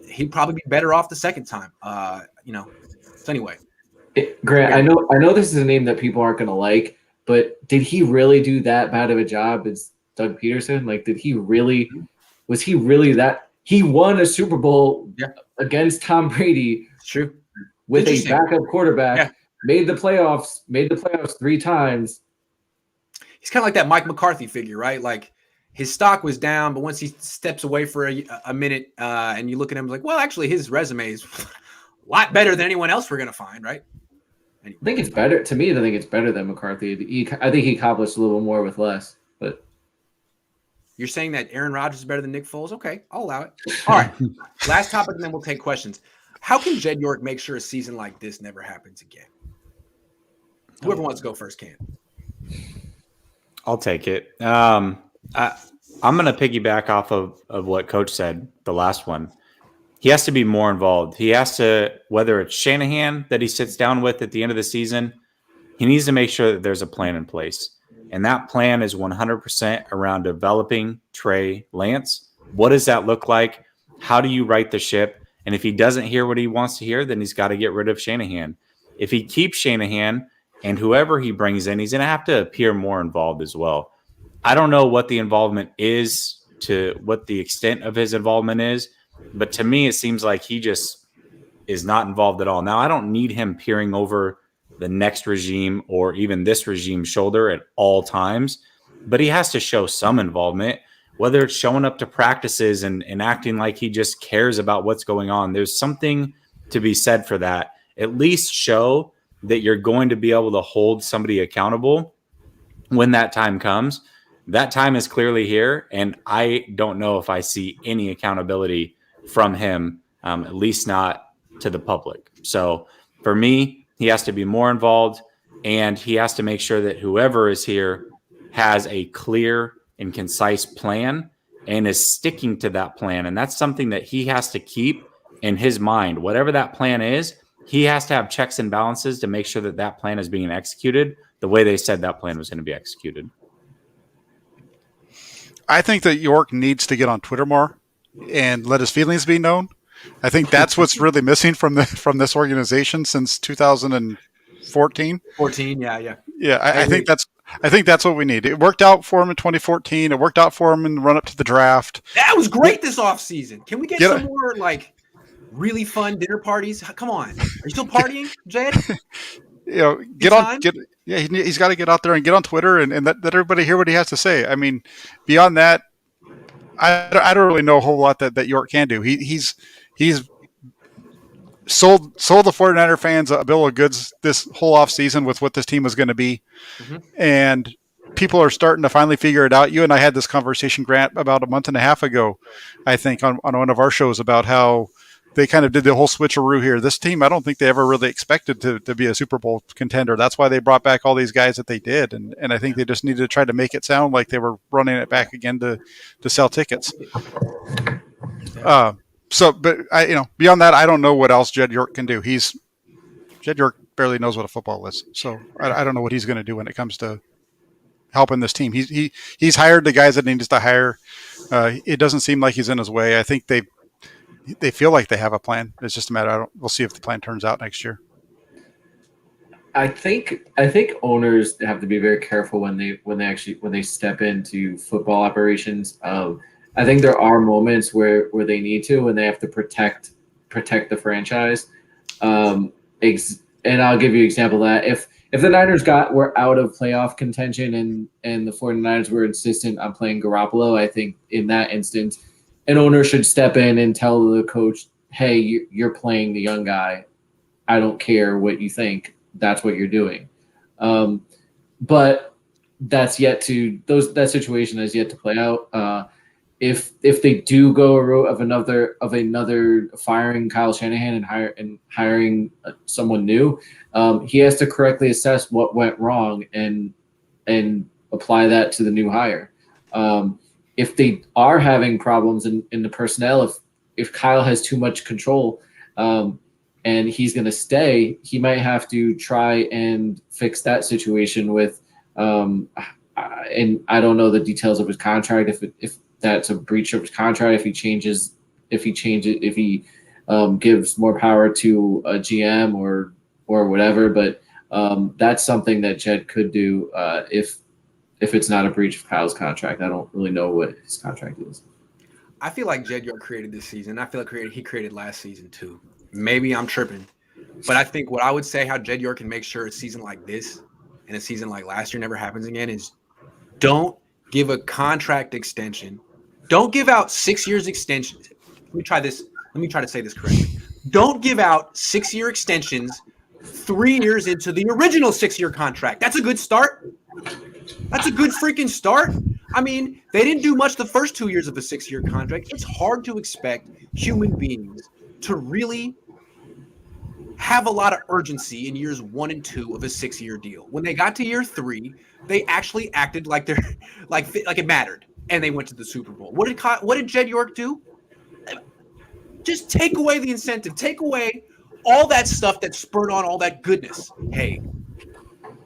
he'd probably be better off the second time. So anyway. Grant, I know this is a name that people aren't going to like, but did he really do that bad of a job as Doug Peterson? Like, was he really that? He won a Super Bowl against Tom Brady. It's true. With a backup quarterback, made the playoffs 3 times. He's kind of like that Mike McCarthy figure, right? Like his stock was down, but once he steps away for a minute and you look at him like, well, actually his resume is a lot better than anyone else we're going to find, right? Anyway. I think it's better. To me, I think it's better than McCarthy. I think he accomplished a little more with less. But you're saying that Aaron Rodgers is better than Nick Foles? Okay, I'll allow it. All right, last topic, and then we'll take questions. How can Jed York make sure a season like this never happens again? Whoever wants to go first can. I'll take it. I'm going to piggyback off of what Coach said, the last one. He has to be more involved. He has to, whether it's Shanahan that he sits down with at the end of the season, he needs to make sure that there's a plan in place. And that plan is 100% around developing Trey Lance. What does that look like? How do you right the ship? And if he doesn't hear what he wants to hear, then he's got to get rid of Shanahan. If he keeps Shanahan and whoever he brings in, he's going to have to appear more involved as well. I don't know what the involvement is, to what the extent of his involvement is, but to me, it seems like he just is not involved at all. Now, I don't need him peering over the next regime or even this regime's shoulder at all times, but he has to show some involvement, whether it's showing up to practices and acting like he just cares about what's going on. There's something to be said for that. At least show that you're going to be able to hold somebody accountable when that time comes. That time is clearly here, and I don't know if I see any accountability from him, at least not to the public. So for me, he has to be more involved, and he has to make sure that whoever is here has a clear and concise plan and is sticking to that plan. And that's something that he has to keep in his mind. Whatever that plan is, he has to have checks and balances to make sure that that plan is being executed the way they said that plan was going to be executed. I think that York needs to get on Twitter more and let his feelings be known. I think that's what's really missing from this organization since 2014. 14, yeah. Yeah, I think that's what we need. It worked out for him in 2014. It worked out for him in the run up to the draft. That was great this offseason. Can we get some more really fun dinner parties? Come on. Are you still partying, Jed? He's got to get out there and get on Twitter and let everybody hear what he has to say. I mean, beyond that, I don't really know a whole lot that York can do. He's sold the 49er fans a bill of goods this whole offseason with what this team was going to be. Mm-hmm. And people are starting to finally figure it out. You and I had this conversation, Grant, about a month and a half ago, I think, on one of our shows about how they kind of did the whole switcheroo here. This team, I don't think they ever really expected to be a Super Bowl contender. That's why they brought back all these guys that they did. And I think they just needed to try to make it sound like they were running it back again to sell tickets. Beyond that, I don't know what else Jed York can do. Jed York barely knows what a football is. So I don't know what he's going to do when it comes to helping this team. He's hired the guys that he needs to hire. It doesn't seem like he's in his way. I think they feel like they have a plan. It's just a matter. We'll see if the plan turns out next year. I think owners have to be very careful when they step into football operations. I think there are moments where they need to, and they have to protect the franchise. And I'll give you an example of that. If the Niners were out of playoff contention and the 49ers were insistent on playing Garoppolo, I think in that instance, an owner should step in and tell the coach, hey, you're playing the young guy. I don't care what you think. That's what you're doing. But that situation has yet to play out. If they do go a route of another firing Kyle Shanahan and hiring someone new, he has to correctly assess what went wrong and apply that to the new hire. If they are having problems in the personnel, if Kyle has too much control and he's going to stay, he might have to try and fix that situation with, I and I don't know the details of his contract. If that's a breach of his contract, if he gives more power to a GM or whatever. But that's something that Jed could do if it's not a breach of Kyle's contract. I don't really know what his contract is. I feel like Jed York created this season. I feel like he created last season too. Maybe I'm tripping, but I think what I would say how Jed York can make sure a season like this and a season like last year never happens again is don't give a contract extension. Don't give out 6 years extensions. Let me try to say this correctly. Don't give out 6-year extensions 3 years into the original 6-year contract. That's a good start. That's a good freaking start. I mean, they didn't do much the first 2 years of a 6-year contract. It's hard to expect human beings to really have a lot of urgency in years 1 and 2 of a 6-year deal. When they got to year 3, they actually acted like they're like it mattered, and they went to the Super Bowl. What did Jed York do? Just take away the incentive. Take away all that stuff that spurred on all that goodness. Hey,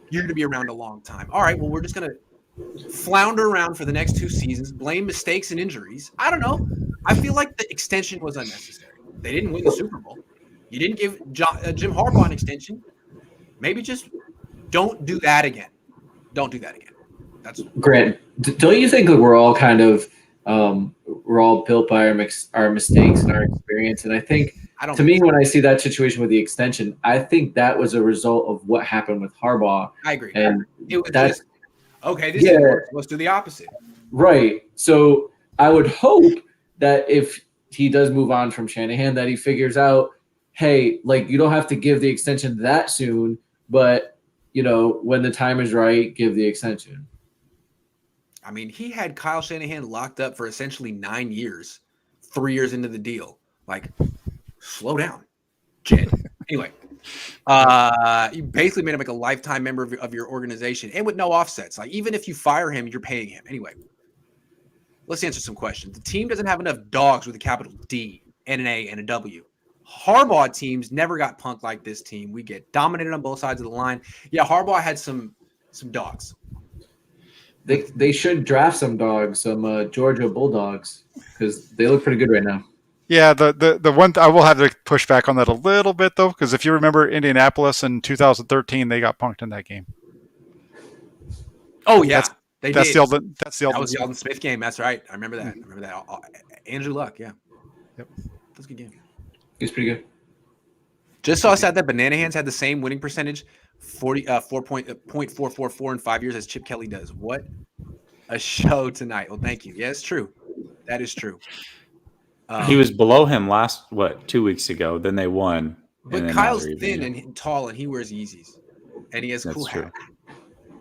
you're going to be around a long time. All right, well, we're just going to flounder around for the next 2 seasons, blame mistakes and injuries. I don't know. I feel like the extension was unnecessary. They didn't win the Super Bowl. You didn't give Jim Harbaugh an extension. Maybe just don't do that again. Don't do that again. That's Grant. Don't you think that we're all kind of we're all built by our mistakes and our experience? And I think, to me, when I see that situation with the extension, I think that was a result of what happened with Harbaugh. I agree. And it was just okay. This is work. Let's do the opposite. Right. So I would hope that if he does move on from Shanahan, that he figures out, hey, like, you don't have to give the extension that soon, but when the time is right, give the extension. I mean, he had Kyle Shanahan locked up for essentially 9 years, 3 years into the deal. Like, slow down, Jed. Anyway, you basically made him like a lifetime member of your organization and with no offsets. Like, even if you fire him, you're paying him. Anyway, let's answer some questions. The team doesn't have enough dogs with a capital D and an A and a W. Harbaugh teams never got punked like this team. We get dominated on both sides of the line. Yeah, Harbaugh had some dogs. They should draft some dogs, some Georgia Bulldogs, because they look pretty good right now. Yeah, the one I will have to push back on that a little bit though, because if you remember Indianapolis in 2013, they got punked in that game. Oh yeah, that's the Alden Smith game. That's right. I remember that. Andrew Luck. Yeah. Yep. That's a good game. He's pretty good. Just saw that Banana Hands had the same winning percentage, 4.444 in 5 years as Chip Kelly does. What a show tonight. Well, thank you. Yeah, it's true. That is true. He was below him 2 weeks ago. Then they won. But Kyle's thin and tall, and he wears Yeezys, and he has a cool hat.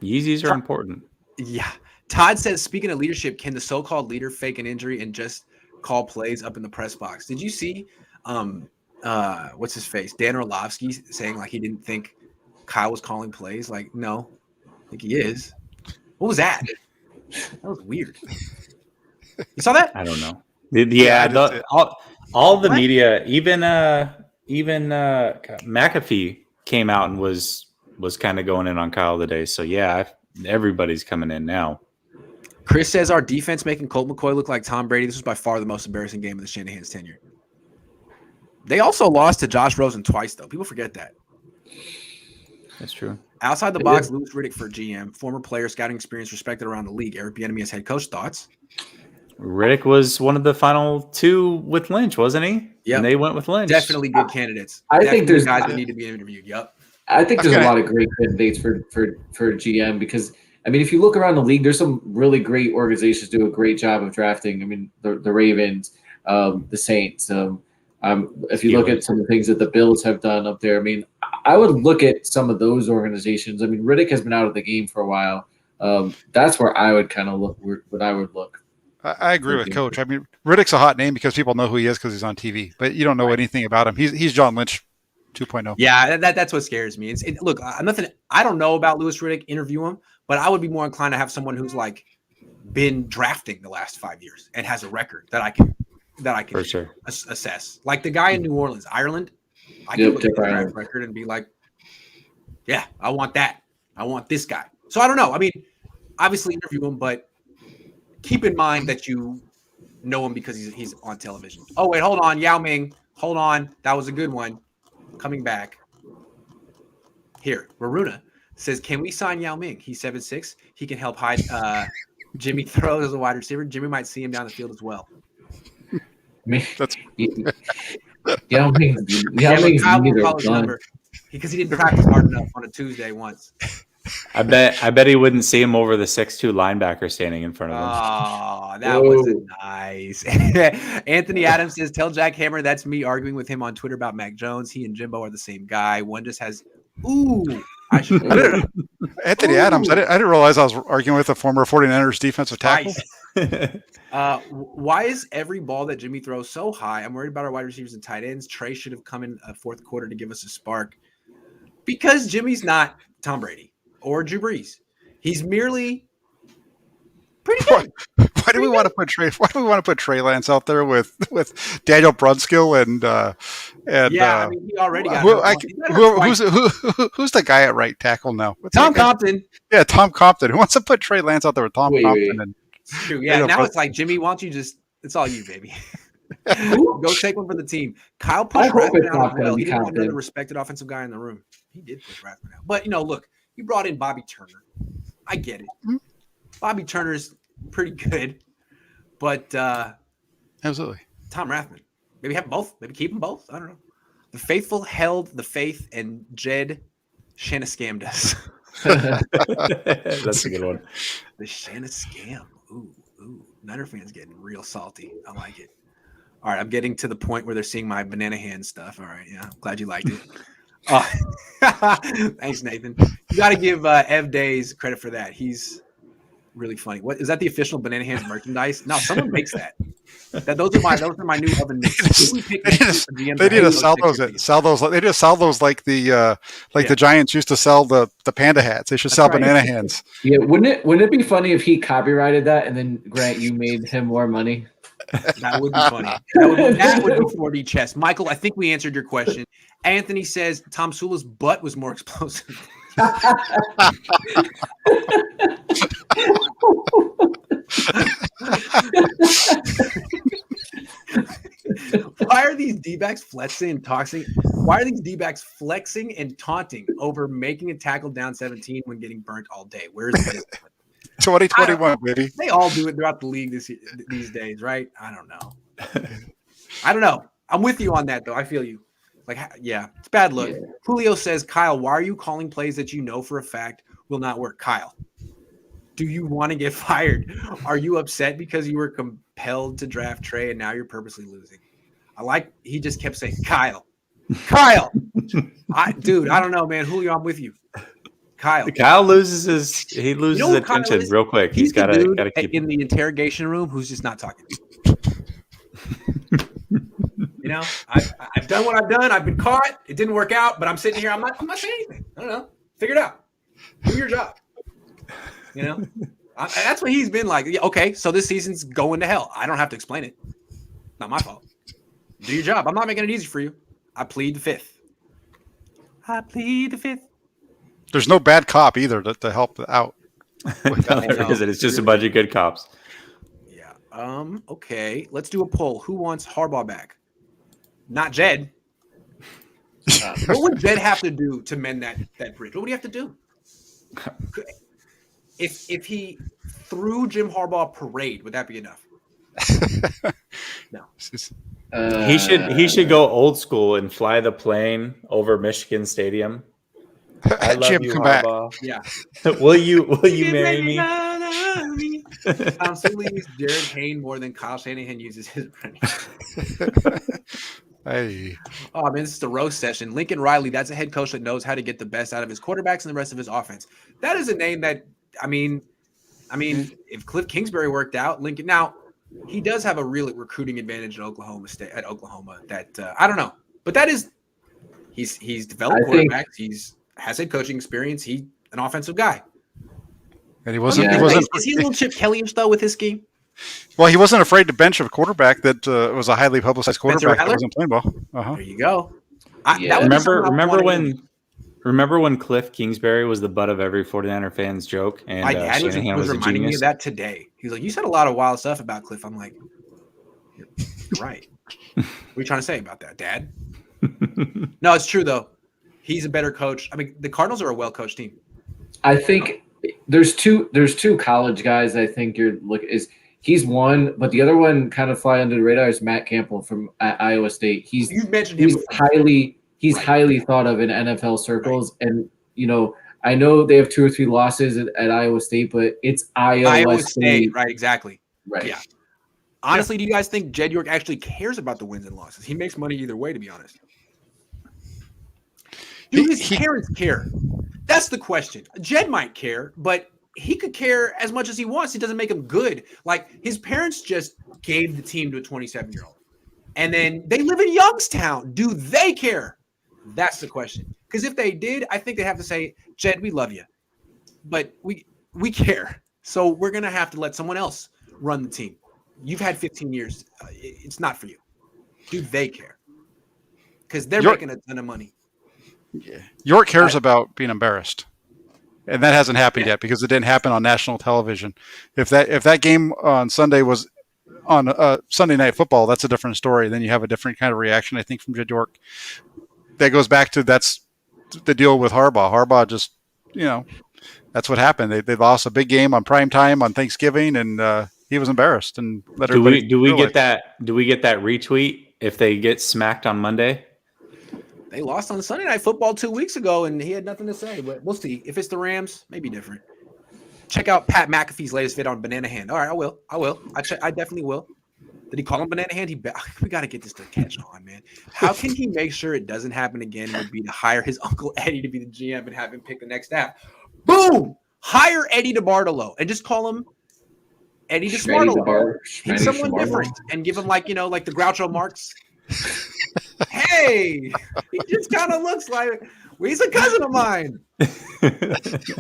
Yeezys are important. Yeah. Todd says, speaking of leadership, can the so-called leader fake an injury and just call plays up in the press box? Did you see what's his face? Dan Orlovsky saying like he didn't think Kyle was calling plays? Like, no, I think he is. What was that? That was weird. You saw that? I don't know. Yeah, all the media, even McAfee came out and was kind of going in on Kyle today. So yeah, everybody's coming in now. Chris says our defense making Colt McCoy look like Tom Brady. This was by far the most embarrassing game of the Shanahan's tenure. They also lost to Josh Rosen twice, though. People forget that. That's true. Outside the box, Louis Riddick for GM, former player, scouting experience, respected around the league. Eric Bieniemy as head coach. Thoughts? Riddick was one of the final 2 with Lynch, wasn't he? Yeah, they went with Lynch. Definitely good candidates. I think there's guys that need to be interviewed. Yep. I think there's a lot of great candidates for GM because, I mean, if you look around the league, there's some really great organizations do a great job of drafting. I mean, the Ravens, the Saints. If you look at some of the things that the Bills have done up there, I mean, I would look at some of those organizations. I mean, Riddick has been out of the game for a while. That's where I would kind of look. What I would look. I agree with Coach. I mean, Riddick's a hot name because people know who he is because he's on TV, but you don't know anything about him. He's John Lynch 2.0. Yeah, that's what scares me. Look, nothing. I don't know about Louis Riddick. Interview him, but I would be more inclined to have someone who's like been drafting the last 5 years and has a record that I can for sure assess. Like the guy in New Orleans, Ireland. I can look at the draft record and be like, yeah, I want that. I want this guy. So I don't know. I mean, obviously interview him, but keep in mind that you know him because he's on television. Oh, wait, hold on. Yao Ming. Hold on. That was a good one. Coming back. Here, Varuna says, can we sign Yao Ming? He's 7'6". He can help hide Jimmy throws as a wide receiver. Jimmy might see him down the field as well. That's Kyle will call his number because he didn't practice hard enough on a Tuesday once. I bet he wouldn't see him over the 6'2" linebacker standing in front of him. Oh, that was nice. Anthony Adams says, tell Jack Hammer that's me arguing with him on Twitter about Mac Jones. He and Jimbo are the same guy. One just has Anthony Adams. I didn't realize I was arguing with a former 49ers defensive tackle. Why is every ball that Jimmy throws so high? I'm worried about our wide receivers and tight ends. Trey should have come in a fourth quarter to give us a spark. Because Jimmy's not Tom Brady or Drew Brees. He's merely pretty good. Why do we want to put Trey Lance out there with Daniel Brunskill and I mean, he already got who's the guy at right tackle now? Tom Compton. Yeah, Tom Compton. Who wants to put Trey Lance out there with Tom Compton? And it's true. Yeah, now it's like, Jimmy, why don't you just – it's all you, baby. Go take one for the team. Kyle pushed Rathman out as well. He didn't want another respected offensive guy in the room. He did push Rathman out. But, look, you brought in Bobby Turner. I get it. Bobby Turner's pretty good. But absolutely. Tom Rathman. Maybe have both. Maybe keep them both. I don't know. The faithful held the faith, and Jed Shanna scammed us. That's a good one. The Shanna scam. Ooh. Niner fans getting real salty. I like it. All right, I'm getting to the point where they're seeing my banana hand stuff. All right, yeah, glad you liked it. Thanks, Nathan. You got to give Ev Days credit for that. He's really funny. What is that? The official banana hands merchandise? No, someone makes that. Those are my new oven mitts. They need to sell those. They just sell those like the Giants used to sell the panda hats. They should sell banana hands. Yeah, wouldn't it be funny if he copyrighted that and then Grant, you made him more money? That would be funny. That would be 4D chess. Michael, I think we answered your question. Anthony says Tom Sula's butt was more explosive. Why are these D-backs flexing and tossing? Why are these D-backs flexing and taunting over making a tackle down 17 when getting burnt all day? Where's the 2021, baby? They all do it throughout the league these days, right? I don't know. I'm with you on that, though. I feel you. Yeah, it's bad look. Yeah. Julio says, Kyle, why are you calling plays that you know for a fact will not work? Kyle, do you want to get fired? Are you upset because you were compelled to draft Trey and now you're purposely losing? He just kept saying, Kyle. I don't know, man. Julio, I'm with you. Kyle loses attention real quick. He's got to keep in the interrogation room who's just not talking. I've done what I've done. I've been caught. It didn't work out, but I'm sitting here. I'm not saying anything. I don't know. Figure it out. Do your job. That's what he's been like. Okay, so this season's going to hell. I don't have to explain it. Not my fault. Do your job. I'm not making it easy for you. I plead the fifth. There's no bad cop either to help out. No, there isn't. It's just a bunch of good cops. Yeah. Okay. Let's do a poll. Who wants Harbaugh back? Not Jed. What would Jed have to do to mend that bridge? What would he have to do? If he threw Jim Harbaugh a parade, would that be enough? No. He should go old school and fly the plane over Michigan Stadium. I love Jim, you, come Harbaugh. Back. Yeah. Will you marry me? Tom Sula uses Jared Hayne more than Kyle Shanahan uses his friend. Hey. Oh, man, this is the roast session. Lincoln Riley, that's a head coach that knows how to get the best out of his quarterbacks and the rest of his offense. That is a name that, I mean, if Cliff Kingsbury worked out, Lincoln, now he does have a real recruiting advantage at Oklahoma that I don't know, but that is, he's developed quarterbacks. He's has head coaching experience. He's an offensive guy. And he wasn't. Is he a little Chip Kelly-ish though with his scheme? Well, he wasn't afraid to bench a quarterback that was a highly publicized quarterback that wasn't playing well. There you go. Remember when Remember when Cliff Kingsbury was the butt of every 49er fan's joke? And My dad Shanahan was was a reminding me genius? of that today. He's like, you said a lot of wild stuff about Cliff. I'm like, you're right. What are you trying to say about that, Dad? No, it's true, though. He's a better coach. I mean, the Cardinals are a well-coached team. I think there's two college guys. I think he's one, but the other one kind of fly under the radar is Matt Campbell from Iowa State. You mentioned him. He's highly thought of in NFL circles, and I know they have 2 or 3 losses at Iowa State, but it's Iowa State. Right? Exactly. Right. Yeah. Honestly, do you guys think Jed York actually cares about the wins and losses? He makes money either way, to be honest. Do his parents care? That's the question. Jed might care, but he could care as much as he wants. It doesn't make him good. Like, his parents just gave the team to a 27-year-old. And then they live in Youngstown. Do they care? That's the question. Because if they did, I think they have to say, Jed, we love you. But we care. So we're going to have to let someone else run the team. You've had 15 years. It's not for you. Do they care? Because they're making a ton of money. Yeah. York cares about being embarrassed. And that hasn't happened yet because it didn't happen on national television. If that game on Sunday was on Sunday Night Football, that's a different story. Then you have a different kind of reaction, I think, from Jed York. That goes back to that's the deal with Harbaugh. Harbaugh just, that's what happened. They lost a big game on prime time on Thanksgiving, and he was embarrassed. And let everybody do we get that retweet if they get smacked on Monday? They lost on Sunday Night Football 2 weeks ago, and he had nothing to say. But we'll see. If it's the Rams, maybe different. Check out Pat McAfee's latest vid on Banana Hand. All right, I will. I definitely will. Did he call him Banana Hand? We got to get this to catch on, man. How can he make sure it doesn't happen again? Would be to hire his uncle Eddie to be the GM and have him pick the next staff. Boom! Hire Eddie DeBartolo and just call him Eddie DeSmartolo. He's someone different and give him like the Groucho Marx. Hey, he just kind of looks like he's a cousin of mine.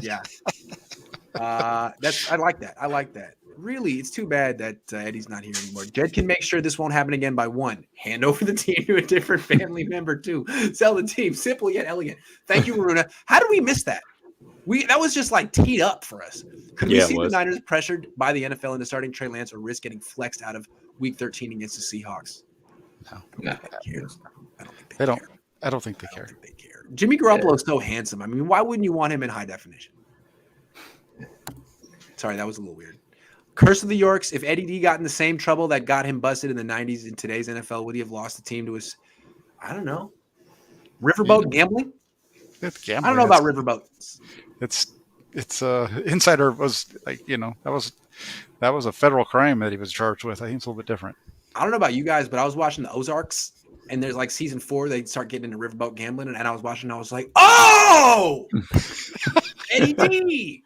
Yeah. I like that. Really, it's too bad that Eddie's not here anymore. Jed can make sure this won't happen again by 1. Hand over the team to a different family member. 2. Sell the team. Simple yet elegant. Thank you, Maruna. How did we miss that? That was just like teed up for us. Could we see the Niners pressured by the NFL into starting Trey Lance or risk getting flexed out of Week 13 against the Seahawks? No. I don't think they care. Jimmy Garoppolo is so handsome. I mean, why wouldn't you want him in high definition? Sorry, that was a little weird. Curse of the Yorks. If Eddie D got in the same trouble that got him busted in the 90s in today's NFL, would he have lost the team to his, I don't know, riverboat gambling? It's gambling. I don't know about riverboats. It's insider was that was a federal crime that he was charged with. I think it's a little bit different. I don't know about you guys, but I was watching the Ozarks, and there's like season 4, they start getting into riverboat gambling, and I was watching, and I was like, oh, Eddie D.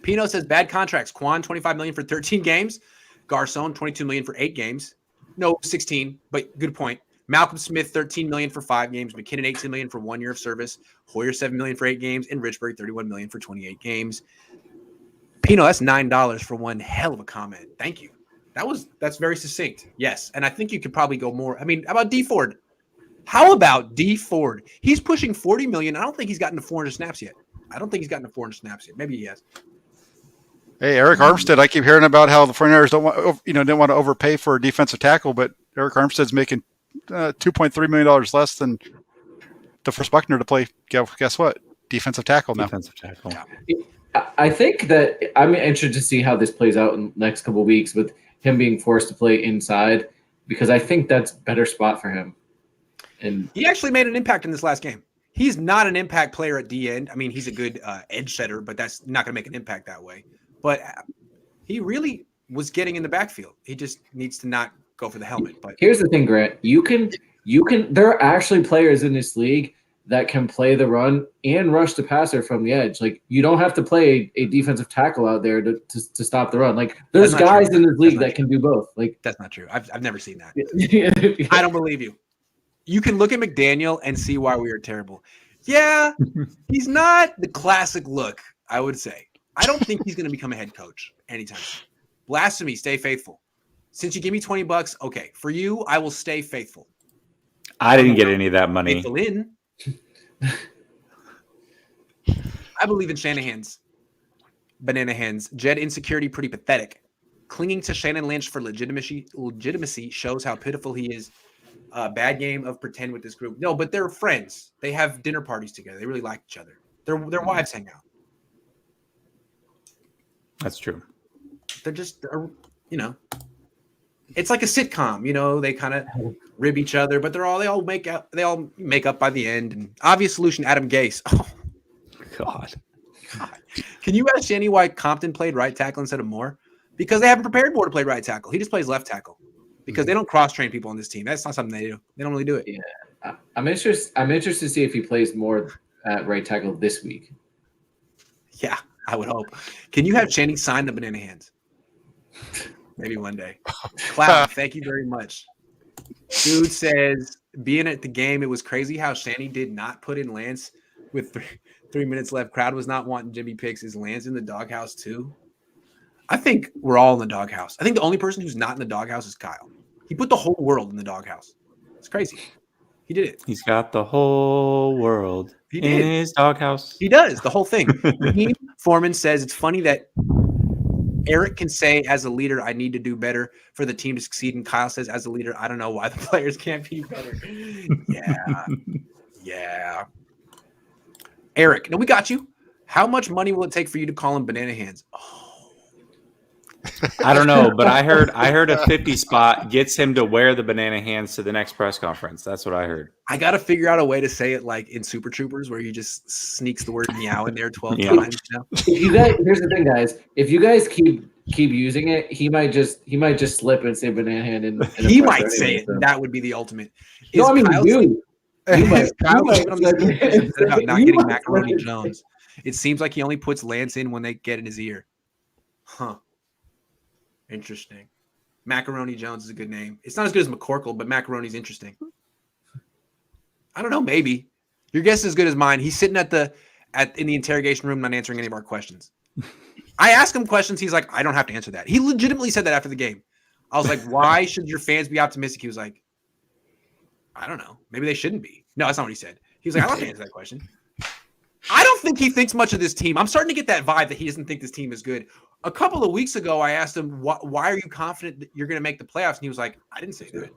Pino says bad contracts. Quan, $25 million for 13 games. Garcon, $22 million for 8 games. No, 16, but good point. Malcolm Smith, $13 million for 5 games. McKinnon, $18 million for 1 year of service. Hoyer, $7 million for 8 games. And Richburg, $31 million for 28 games. Pino, that's $9 for one hell of a comment. Thank you. That's very succinct. Yes, and I think you could probably go more. I mean, how about D Ford? He's pushing $40 million. I don't think he's gotten to 400 snaps yet. Maybe he has. Hey, Eric Armstead, I keep hearing about how the 49ers didn't want to overpay for a defensive tackle, but Eric Armstead's making $2.3 million less than DeForest Buckner to play. Guess what? Defensive tackle now. I think that I'm interested to see how this plays out in the next couple of weeks with him being forced to play inside, because I think that's a better spot for him. And he actually made an impact in this last game. He's not an impact player at the end. I mean, he's a good edge setter, but that's not going to make an impact that way. But he really was getting in the backfield. He just needs to not go for the helmet. But here's the thing, Grant. You can. There are actually players in this league that can play the run and rush the passer from the edge. Like, you don't have to play a defensive tackle out there to stop the run. Like, there's guys in this league that can do both. Like, that's not true. I've never seen that. I don't believe you. You can look at McDaniel and see why we are terrible. Yeah, he's not the classic look, I would say. I don't think he's going to become a head coach anytime soon. Blasphemy, stay faithful. Since you give me $20, okay. For you, I will stay faithful. I didn't get any of that money. Faithful in. I believe in Shanahan's banana hands. Jed insecurity pretty pathetic. Clinging to Shannon Lynch for legitimacy shows how pitiful he is. Bad game of pretend with this group. No, but they're friends. They have dinner parties together. They really like each other. Their wives hang out. That's true. They're it's like a sitcom. They kind of rib each other, but they all make up by the end. And obvious solution, Adam Gase. Oh God. Can you ask Jenny why Compton played right tackle instead of Moore? Because they haven't prepared Moore to play right tackle. He just plays left tackle. Because they don't cross-train people on this team. That's not something they do. They don't really do it. Yeah, I'm interested to see if he plays more at right tackle this week. Yeah, I would hope. Can you have Shanny sign the banana hands? Maybe one day. Cloud, thank you very much. Dude says, being at the game, it was crazy how Shanny did not put in Lance with 3 minutes left. Crowd was not wanting Jimmy picks. Is Lance in the doghouse too? I think we're all in the doghouse. I think the only person who's not in the doghouse is Kyle. He put the whole world in the doghouse. It's crazy. He did it. He's got the whole world in his doghouse. He does, the whole thing. Raheem Foreman says it's funny that Eric can say, as a leader, I need to do better for the team to succeed. And Kyle says, as a leader, I don't know why the players can't be better. Yeah. Eric, no, we got you. How much money will it take for you to call him banana hands? Oh. I don't know, but I heard a 50 spot gets him to wear the banana hands to the next press conference. That's what I heard. I got to figure out a way to say it like in Super Troopers, where he just sneaks the word meow in there 12 times. If you guys, here's the thing, guys. If you guys keep using it, he might just slip and say banana hand. He might say it. So. That would be the ultimate. No, I mean, you might about not getting Macaroni Jones. It seems like he only puts Lance in when they get in his ear. Huh. Interesting. Macaroni Jones is a good name. It's not as good as McCorkle, but Macaroni's interesting. I don't know. Maybe your guess is as good as mine. He's sitting in the interrogation room, not answering any of our questions. I ask him questions. He's like, I don't have to answer that. He legitimately said that after the game. I was like, why should your fans be optimistic? He was like, I don't know. Maybe they shouldn't be. No, that's not what he said. He was like, I don't have to answer that question. I don't think he thinks much of this team. I'm starting to get that vibe that he doesn't think this team is good. A couple of weeks ago, I asked him, why are you confident that you're going to make the playoffs? And he was like, I didn't say that.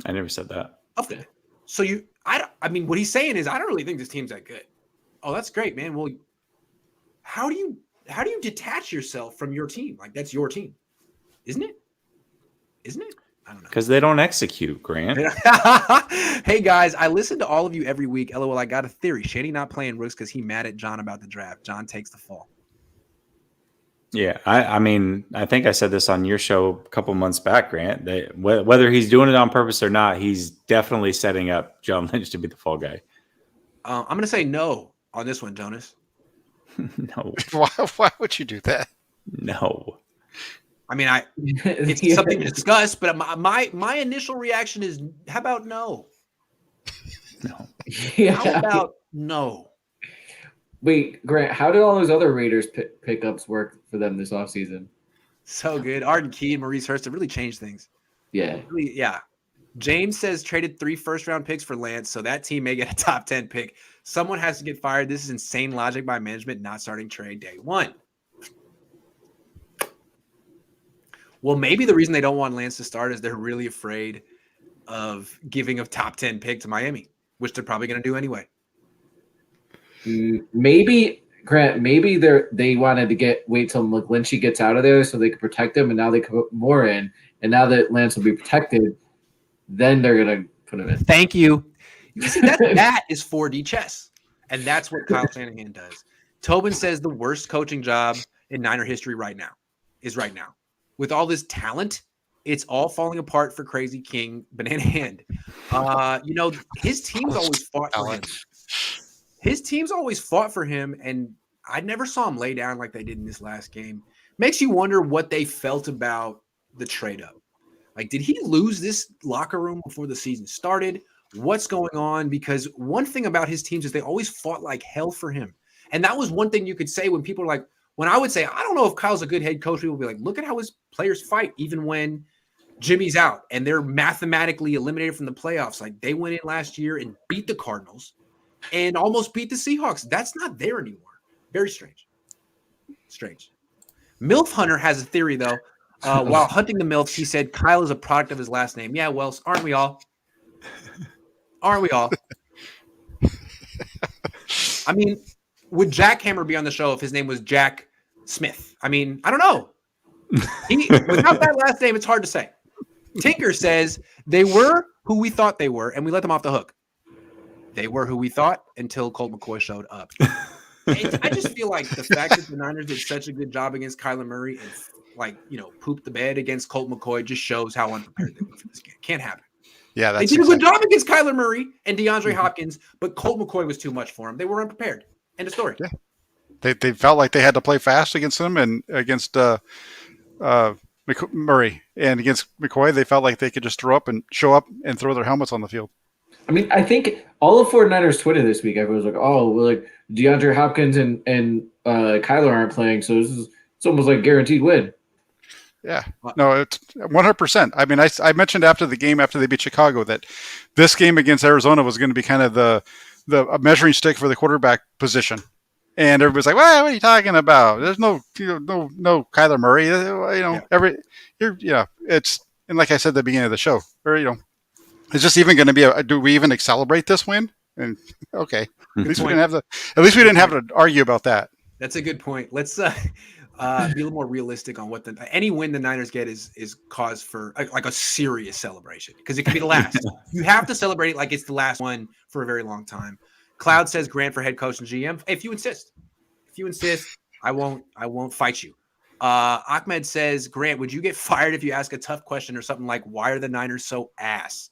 I never said that. Okay. So I mean, what he's saying is, I don't really think this team's that good. Oh, that's great, man. Well, how do you detach yourself from your team? Like, that's your team, isn't it? I don't know. Because they don't execute, Grant. Hey, guys, I listen to all of you every week. LOL, I got a theory. Shady not playing Rooks because he mad at John about the draft. John takes the fall. Yeah, I mean, I think I said this on your show a couple months back, Grant. Whether he's doing it on purpose or not, he's definitely setting up John Lynch to be the fall guy. I'm going to say no on this one, Jonas. No. Why would you do that? No. I mean, it's something to discuss, but my initial reaction is, how about no? No. Yeah. How about no? Wait, Grant, how did all those other Raiders pickups work for them this offseason? So good. Arden Key and Maurice Hurst have really changed things. Yeah. Really, yeah. James says traded 3 first-round picks for Lance, so that team may get a top 10 pick. Someone has to get fired. This is insane logic by management not starting trade day 1. Well, maybe the reason they don't want Lance to start is they're really afraid of giving a top 10 pick to Miami, which they're probably going to do anyway. Maybe, Grant, they wanted to wait till McGlinchey gets out of there so they could protect him, and now they could put more in. And now that Lance will be protected, then they're going to put him in. Thank you. You see, that is 4D chess, and that's what Kyle Shanahan does. Tobin says the worst coaching job in Niner history right now. With all this talent, it's all falling apart for Crazy King Banana Hand. His team's always fought for him. His team's always fought for him, and I never saw him lay down like they did in this last game. Makes you wonder what they felt about the trade-up. Like, did he lose this locker room before the season started? What's going on? Because one thing about his teams is they always fought like hell for him. And that was one thing you could say when people are like, when I would say, I don't know if Kyle's a good head coach, people would be like, look at how his players fight, even when Jimmy's out and they're mathematically eliminated from the playoffs. Like, they went in last year and beat the Cardinals. and almost beat the Seahawks. That's not there anymore. Very strange. Strange. MILF Hunter has a theory, though. While hunting the MILFs, he said Kyle is a product of his last name. Yeah, well, aren't we all? Aren't we all? I mean, would Jack Hammer be on the show if his name was Jack Smith? I mean, I don't know. Without that last name, it's hard to say. Tinker says they were who we thought they were, and we let them off the hook. They were who we thought until Colt McCoy showed up. I just feel like the fact that the Niners did such a good job against Kyler Murray and, pooped the bed against Colt McCoy just shows how unprepared they were for this game. Can't happen. Yeah, they did a good job against Kyler Murray and DeAndre Hopkins, but Colt McCoy was too much for him. They were unprepared. End of story. Yeah. They felt like they had to play fast against them, and against Murray and against McCoy, they felt like they could just show up and throw their helmets on the field. I mean, I think all of 49ers Twitter this week, everyone was like, "Oh, well, like DeAndre Hopkins and Kyler aren't playing, so it's almost like guaranteed win." Yeah, no, it's 100%. I mean, I mentioned after the game, after they beat Chicago, that this game against Arizona was going to be kind of the measuring stick for the quarterback position. And everybody's like, "Well, what are you talking about? There's no Kyler Murray. It's and like I said at the beginning of the show, it's just even going to be do we even celebrate this win? And okay, at least we didn't have to argue about that. That's a good point. Let's be a little more realistic on what any win the Niners get is cause for like a serious celebration, because it could be the last. You have to celebrate it like it's the last one for a very long time. Cloud says Grant for head coach and GM. If you insist, I won't fight you. Ahmed says, Grant, would you get fired if you ask a tough question or something like, why are the Niners so ass?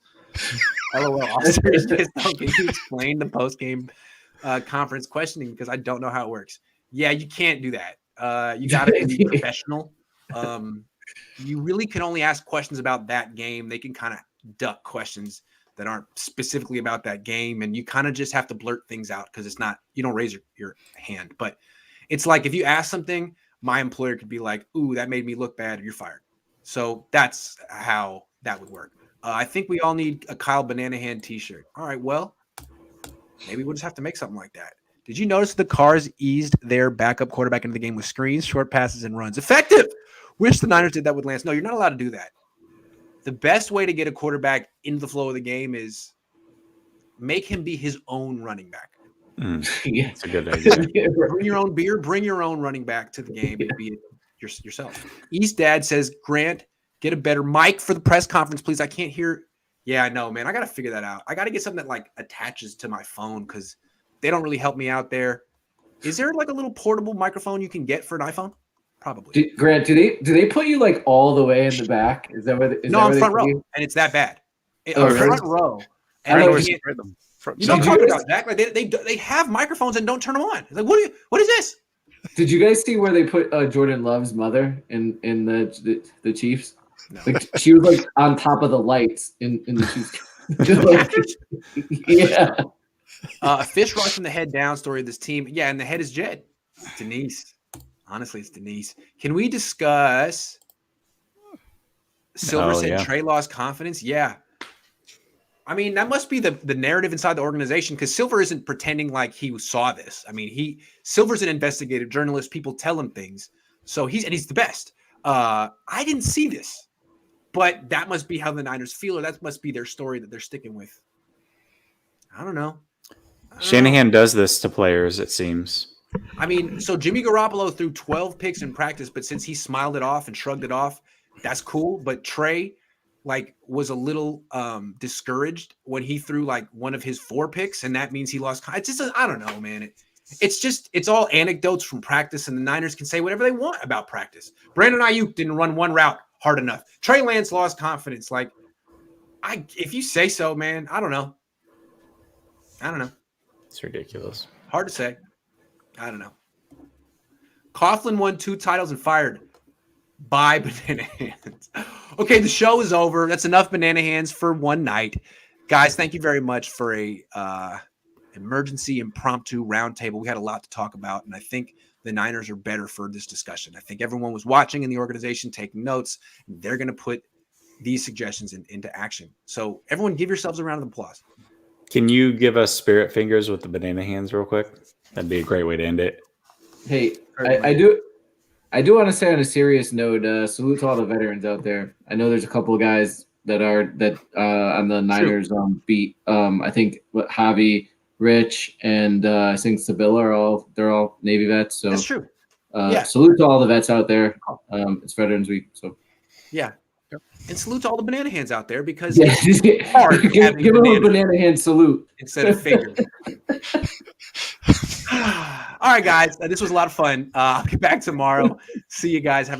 LOL. Can you explain the post-game conference questioning? Because I don't know how it works. Yeah, you can't do that. You got to be professional. You really can only ask questions about that game. They can kind of duck questions that aren't specifically about that game, and you kind of just have to blurt things out because it's not, you don't raise your hand. But it's like if you ask something, my employer could be like, ooh, that made me look bad, you're fired. So that's how that would work. I think we all need a Kyle Banana Hand t-shirt. All right, well, maybe we'll just have to make something like that. Did you notice the Cars eased their backup quarterback into the game with screens, short passes, and runs? Effective! Wish the Niners did that with Lance. No, you're not allowed to do that. The best way to get a quarterback into the flow of the game is make him be his own running back. Yeah, that's a good idea. Bring your own beer, bring your own running back to the game and be it yourself. East Dad says, Grant, get a better mic for the press conference, please. I can't hear. Yeah, I know, man. I got to figure that out. I got to get something that like attaches to my phone because they don't really help me out there. Is there like a little portable microphone you can get for an iPhone? Probably. Grant, do they put you like all the way in the back? Is that what? No, I'm front row, and it's that bad. Front row. And you don't talk about that. Like they have microphones and don't turn them on. It's like, what is this? Did you guys see where they put Jordan Love's mother in the Chiefs? No. Like she was like on top of the lights in the Chiefs. Yeah. A fish rush from the head down story of this team. Yeah, and the head is Jed. Denise. Honestly, it's Denise. Can we discuss Silver said Trey lost confidence? Yeah. I mean, that must be the narrative inside the organization, because Silver isn't pretending like he saw this. I mean, Silver's an investigative journalist. People tell him things. So he's the best. I didn't see this, but that must be how the Niners feel, or that must be their story that they're sticking with. I don't know. Shanahan does this to players, it seems. I mean, so Jimmy Garoppolo threw 12 picks in practice, but since he smiled it off and shrugged it off, that's cool. But Trey, was a little discouraged when he threw one of his 4 picks, and that means he lost. It's just, I don't know, man. It's all anecdotes from practice, and the Niners can say whatever they want about practice. Brandon Ayuk didn't run one route hard enough. Trey Lance lost confidence. If you say so, man, I don't know. It's ridiculous. Hard to say. I don't know. Coughlin won 2 titles and fired by Banana Hands. Okay, the show is over. That's enough Banana Hands for one night. Guys, thank you very much for a emergency impromptu roundtable. We had a lot to talk about, and I think the Niners are better for this discussion. I think everyone was watching in the organization, taking notes. And they're going to put these suggestions into action. So everyone give yourselves a round of applause. Can you give us spirit fingers with the banana hands real quick? That'd be a great way to end it. Hey, I do want to say on a serious note, salute to all the veterans out there. I know there's a couple of guys that on the Niners beat. I think Javi, Rich, and I think Sabilla they're all Navy vets. So That's true. Salute to all the vets out there. It's Veterans Week, so yeah. And salute to all the banana hands out there because yeah, it's hard having give them a banana hand salute instead of fingers. All right, guys. This was a lot of fun. I'll get back tomorrow. See you guys. Have